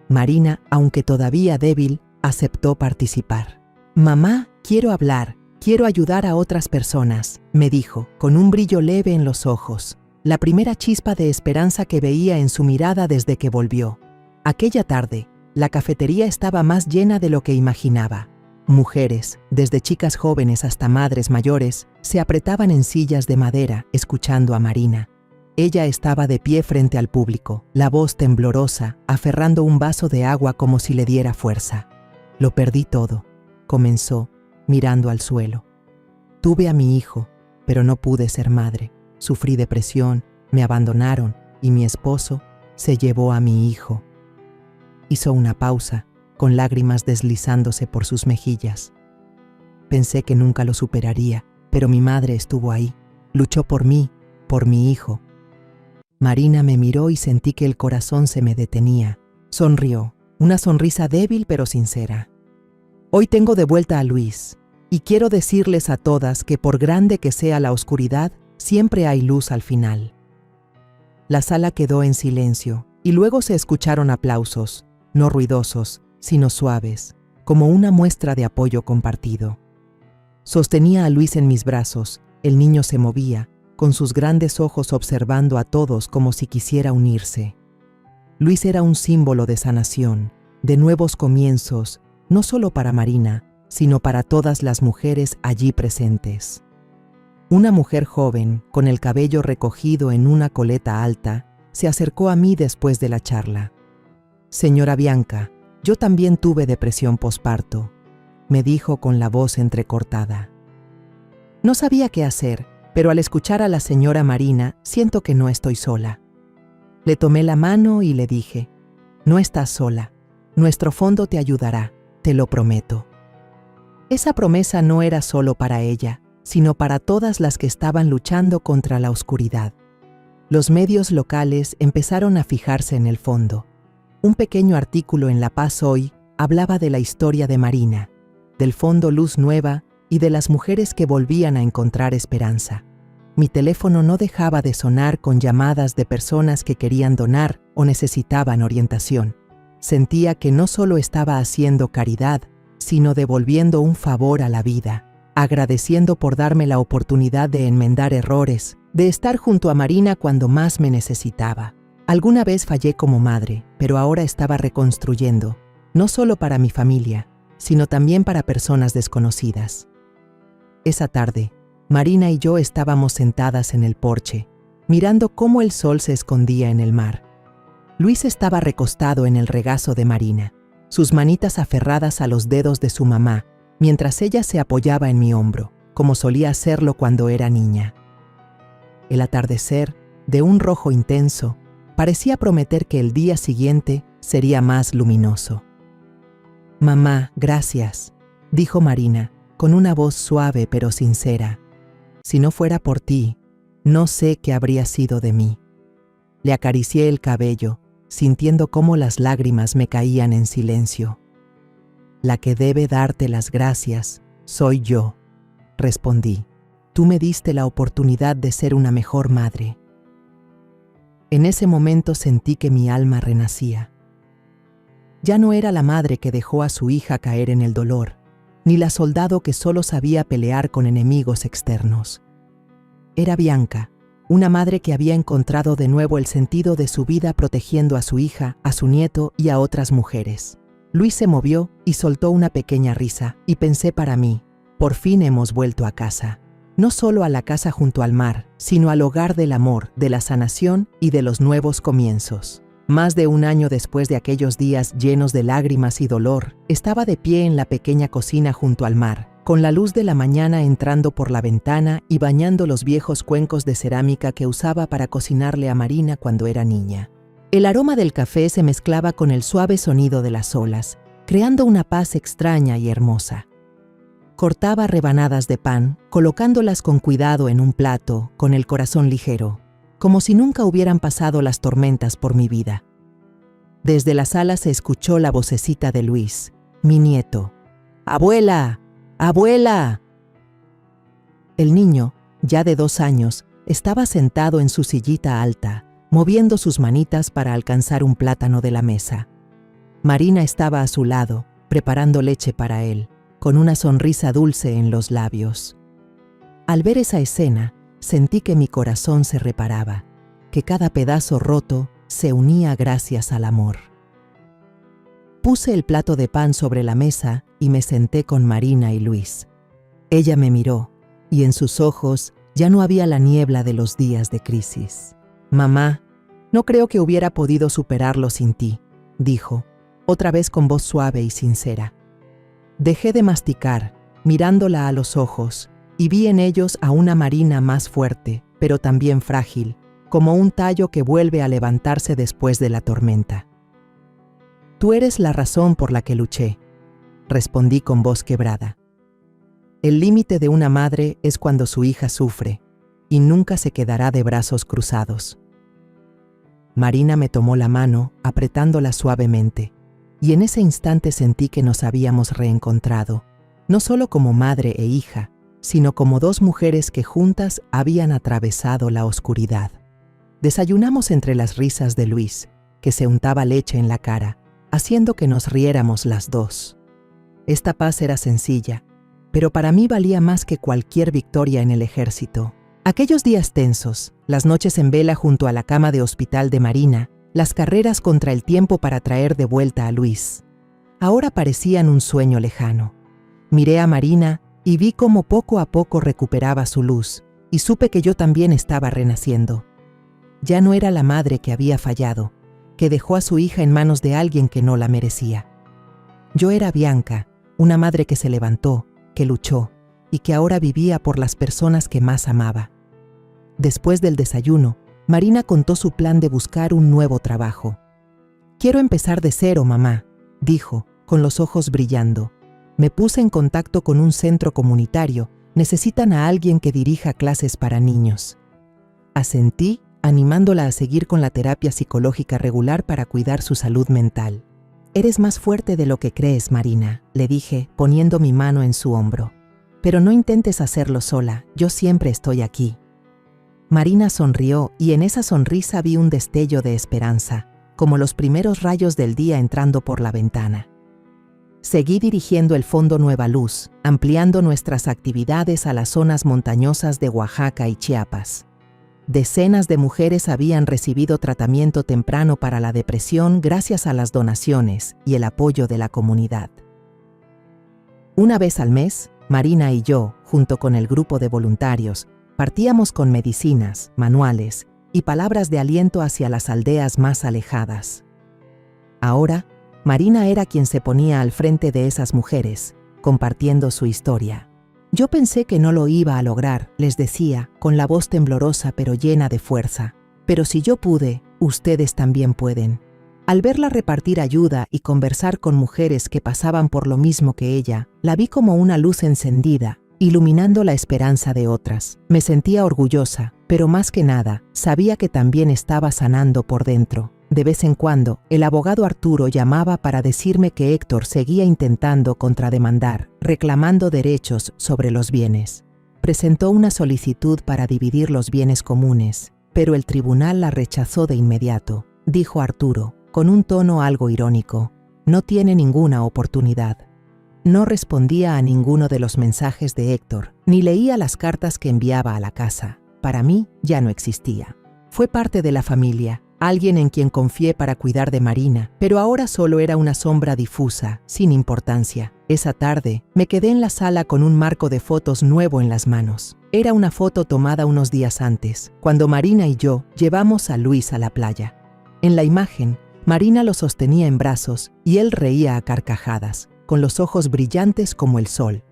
Marina, aunque todavía débil, aceptó participar. «Mamá, quiero hablar, quiero ayudar a otras personas», me dijo, con un brillo leve en los ojos, la primera chispa de esperanza que veía en su mirada desde que volvió. Aquella tarde, la cafetería estaba más llena de lo que imaginaba. Mujeres, desde chicas jóvenes hasta madres mayores, se apretaban en sillas de madera, escuchando a Marina. Ella estaba de pie frente al público, la voz temblorosa, aferrando un vaso de agua como si le diera fuerza. «Lo perdí todo», comenzó, mirando al suelo. «Tuve a mi hijo, pero no pude ser madre. Sufrí depresión, me abandonaron y mi esposo se llevó a mi hijo». Hizo una pausa, con lágrimas deslizándose por sus mejillas. Pensé que nunca lo superaría, pero mi madre estuvo ahí, luchó por mí, por mi hijo. Marina me miró y sentí que el corazón se me detenía. Sonrió, una sonrisa débil pero sincera. «Hoy tengo de vuelta a Luis, y quiero decirles a todas que por grande que sea la oscuridad, siempre hay luz al final». La sala quedó en silencio, y luego se escucharon aplausos, no ruidosos, sino suaves, como una muestra de apoyo compartido. Sostenía a Luis en mis brazos, el niño se movía, con sus grandes ojos observando a todos como si quisiera unirse. Luis era un símbolo de sanación, de nuevos comienzos, no solo para Marina, sino para todas las mujeres allí presentes. Una mujer joven, con el cabello recogido en una coleta alta, se acercó a mí después de la charla. «Señora Bianca, yo también tuve depresión posparto», me dijo con la voz entrecortada. No sabía qué hacer, pero al escuchar a la señora Marina, siento que no estoy sola. Le tomé la mano y le dije: «No estás sola, nuestro fondo te ayudará, te lo prometo». Esa promesa no era solo para ella, sino para todas las que estaban luchando contra la oscuridad. Los medios locales empezaron a fijarse en el fondo. Un pequeño artículo en La Paz Hoy hablaba de la historia de Marina, del Fondo Luz Nueva y de las mujeres que volvían a encontrar esperanza. Mi teléfono no dejaba de sonar con llamadas de personas que querían donar o necesitaban orientación. Sentía que no solo estaba haciendo caridad, sino devolviendo un favor a la vida, agradeciendo por darme la oportunidad de enmendar errores, de estar junto a Marina cuando más me necesitaba. Alguna vez fallé como madre, pero ahora estaba reconstruyendo, no solo para mi familia, sino también para personas desconocidas. Esa tarde, Marina y yo estábamos sentadas en el porche, mirando cómo el sol se escondía en el mar. Luis estaba recostado en el regazo de Marina, sus manitas aferradas a los dedos de su mamá, mientras ella se apoyaba en mi hombro, como solía hacerlo cuando era niña. El atardecer, de un rojo intenso, parecía prometer que el día siguiente sería más luminoso. «Mamá, gracias», dijo Marina, con una voz suave pero sincera. «Si no fuera por ti, no sé qué habría sido de mí». Le acaricié el cabello, sintiendo cómo las lágrimas me caían en silencio. «La que debe darte las gracias soy yo», respondí. «Tú me diste la oportunidad de ser una mejor madre». En ese momento sentí que mi alma renacía. Ya no era la madre que dejó a su hija caer en el dolor, ni la soldado que solo sabía pelear con enemigos externos. Era Bianca, una madre que había encontrado de nuevo el sentido de su vida protegiendo a su hija, a su nieto y a otras mujeres. Luis se movió y soltó una pequeña risa, y pensé para mí, por fin hemos vuelto a casa. No solo a la casa junto al mar, sino al hogar del amor, de la sanación y de los nuevos comienzos. Más de un año después de aquellos días llenos de lágrimas y dolor, estaba de pie en la pequeña cocina junto al mar, con la luz de la mañana entrando por la ventana y bañando los viejos cuencos de cerámica que usaba para cocinarle a Marina cuando era niña. El aroma del café se mezclaba con el suave sonido de las olas, creando una paz extraña y hermosa. Cortaba rebanadas de pan, colocándolas con cuidado en un plato, con el corazón ligero, como si nunca hubieran pasado las tormentas por mi vida. Desde la sala se escuchó la vocecita de Luis, mi nieto. «¡Abuela! ¡Abuela!». El niño, ya de 2 años, estaba sentado en su sillita alta, moviendo sus manitas para alcanzar un plátano de la mesa. Marina estaba a su lado, preparando leche para él, con una sonrisa dulce en los labios. Al ver esa escena, sentí que mi corazón se reparaba, que cada pedazo roto se unía gracias al amor. Puse el plato de pan sobre la mesa y me senté con Marina y Luis. Ella me miró, y en sus ojos ya no había la niebla de los días de crisis. «Mamá, no creo que hubiera podido superarlo sin ti», dijo, otra vez con voz suave y sincera. Dejé de masticar, mirándola a los ojos, y vi en ellos a una Marina más fuerte, pero también frágil, como un tallo que vuelve a levantarse después de la tormenta. «Tú eres la razón por la que luché», respondí con voz quebrada. El límite de una madre es cuando su hija sufre, y nunca se quedará de brazos cruzados. Marina me tomó la mano, apretándola suavemente, y en ese instante sentí que nos habíamos reencontrado, no solo como madre e hija, sino como 2 mujeres que juntas habían atravesado la oscuridad. Desayunamos entre las risas de Luis, que se untaba leche en la cara, haciendo que nos riéramos las 2. Esta paz era sencilla, pero para mí valía más que cualquier victoria en el ejército. Aquellos días tensos, las noches en vela junto a la cama de hospital de Marina, las carreras contra el tiempo para traer de vuelta a Luis, ahora parecían un sueño lejano. Miré a Marina y vi cómo poco a poco recuperaba su luz, y supe que yo también estaba renaciendo. Ya no era la madre que había fallado, que dejó a su hija en manos de alguien que no la merecía. Yo era Bianca, una madre que se levantó, que luchó, y que ahora vivía por las personas que más amaba. Después del desayuno, Marina contó su plan de buscar un nuevo trabajo. «Quiero empezar de cero, mamá», dijo, con los ojos brillando. «Me puse en contacto con un centro comunitario. Necesitan a alguien que dirija clases para niños». Asentí, animándola a seguir con la terapia psicológica regular para cuidar su salud mental. «Eres más fuerte de lo que crees, Marina», le dije, poniendo mi mano en su hombro. pero no intentes hacerlo sola, yo siempre estoy aquí. Marina sonrió y en esa sonrisa vi un destello de esperanza, como los primeros rayos del día entrando por la ventana. Seguí dirigiendo el Fondo Nueva Luz, ampliando nuestras actividades a las zonas montañosas de Oaxaca y Chiapas. Decenas de mujeres habían recibido tratamiento temprano para la depresión gracias a las donaciones y el apoyo de la comunidad. Una vez al mes, Marina y yo, junto con el grupo de voluntarios, partíamos con medicinas, manuales y palabras de aliento hacia las aldeas más alejadas. Ahora, Marina era quien se ponía al frente de esas mujeres, compartiendo su historia. Yo pensé que no lo iba a lograr, les decía, con la voz temblorosa pero llena de fuerza. Pero si yo pude, ustedes también pueden. Al verla repartir ayuda y conversar con mujeres que pasaban por lo mismo que ella, la vi como una luz encendida, iluminando la esperanza de otras. Me sentía orgullosa, pero más que nada, sabía que también estaba sanando por dentro. De vez en cuando, el abogado Arturo llamaba para decirme que Héctor seguía intentando contrademandar, reclamando derechos sobre los bienes. Presentó una solicitud para dividir los bienes comunes, pero el tribunal la rechazó de inmediato, dijo Arturo, con un tono algo irónico. No tiene ninguna oportunidad. No respondía a ninguno de los mensajes de Héctor, ni leía las cartas que enviaba a la casa. Para mí, ya no existía. Fue parte de la familia, alguien en quien confié para cuidar de Marina, pero ahora solo era una sombra difusa, sin importancia. Esa tarde, me quedé en la sala con un marco de fotos nuevo en las manos. Era una foto tomada unos días antes, cuando Marina y yo llevamos a Luis a la playa. En la imagen, Marina lo sostenía en brazos y él reía a carcajadas, con los ojos brillantes como el sol.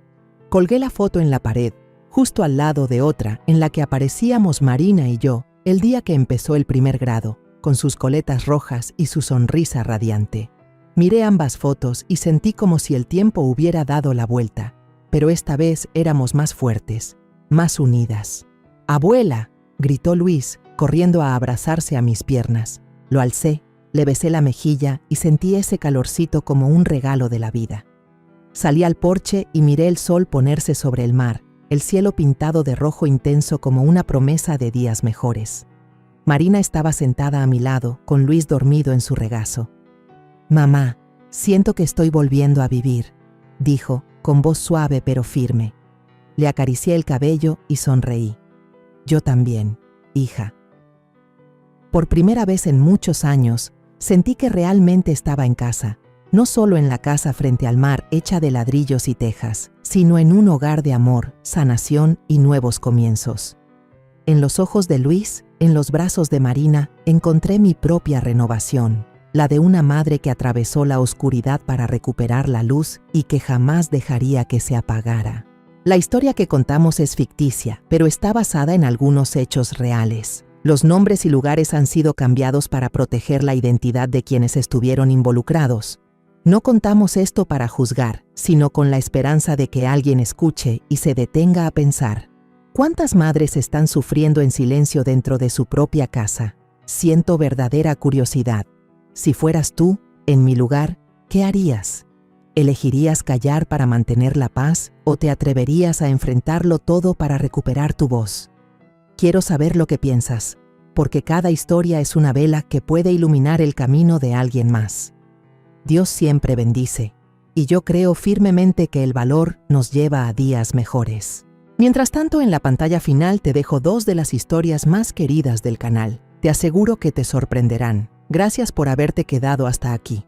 Colgué la foto en la pared, justo al lado de otra en la que aparecíamos Marina y yo el día que empezó el primer grado, con sus coletas rojas y su sonrisa radiante. Miré ambas fotos y sentí como si el tiempo hubiera dado la vuelta, pero esta vez éramos más fuertes, más unidas. ¡Abuela!, gritó Luis, corriendo a abrazarse a mis piernas. Lo alcé, le besé la mejilla y sentí ese calorcito como un regalo de la vida. Salí al porche y miré el sol ponerse sobre el mar, el cielo pintado de rojo intenso como una promesa de días mejores. Marina estaba sentada a mi lado, con Luis dormido en su regazo. «Mamá, siento que estoy volviendo a vivir», dijo, con voz suave pero firme. Le acaricié el cabello y sonreí. «Yo también, hija». Por primera vez en muchos años, sentí que realmente estaba en casa, no solo en la casa frente al mar hecha de ladrillos y tejas, sino en un hogar de amor, sanación y nuevos comienzos. En los ojos de Luis, en los brazos de Marina, encontré mi propia renovación, la de una madre que atravesó la oscuridad para recuperar la luz y que jamás dejaría que se apagara. La historia que contamos es ficticia, pero está basada en algunos hechos reales. Los nombres y lugares han sido cambiados para proteger la identidad de quienes estuvieron involucrados. No contamos esto para juzgar, sino con la esperanza de que alguien escuche y se detenga a pensar. ¿Cuántas madres están sufriendo en silencio dentro de su propia casa? Siento verdadera curiosidad. Si fueras tú, en mi lugar, ¿qué harías? ¿Elegirías callar para mantener la paz o te atreverías a enfrentarlo todo para recuperar tu voz? Quiero saber lo que piensas, porque cada historia es una vela que puede iluminar el camino de alguien más. Dios siempre bendice, y yo creo firmemente que el valor nos lleva a días mejores. Mientras tanto, en la pantalla final te dejo 2 de las historias más queridas del canal. Te aseguro que te sorprenderán. Gracias por haberte quedado hasta aquí.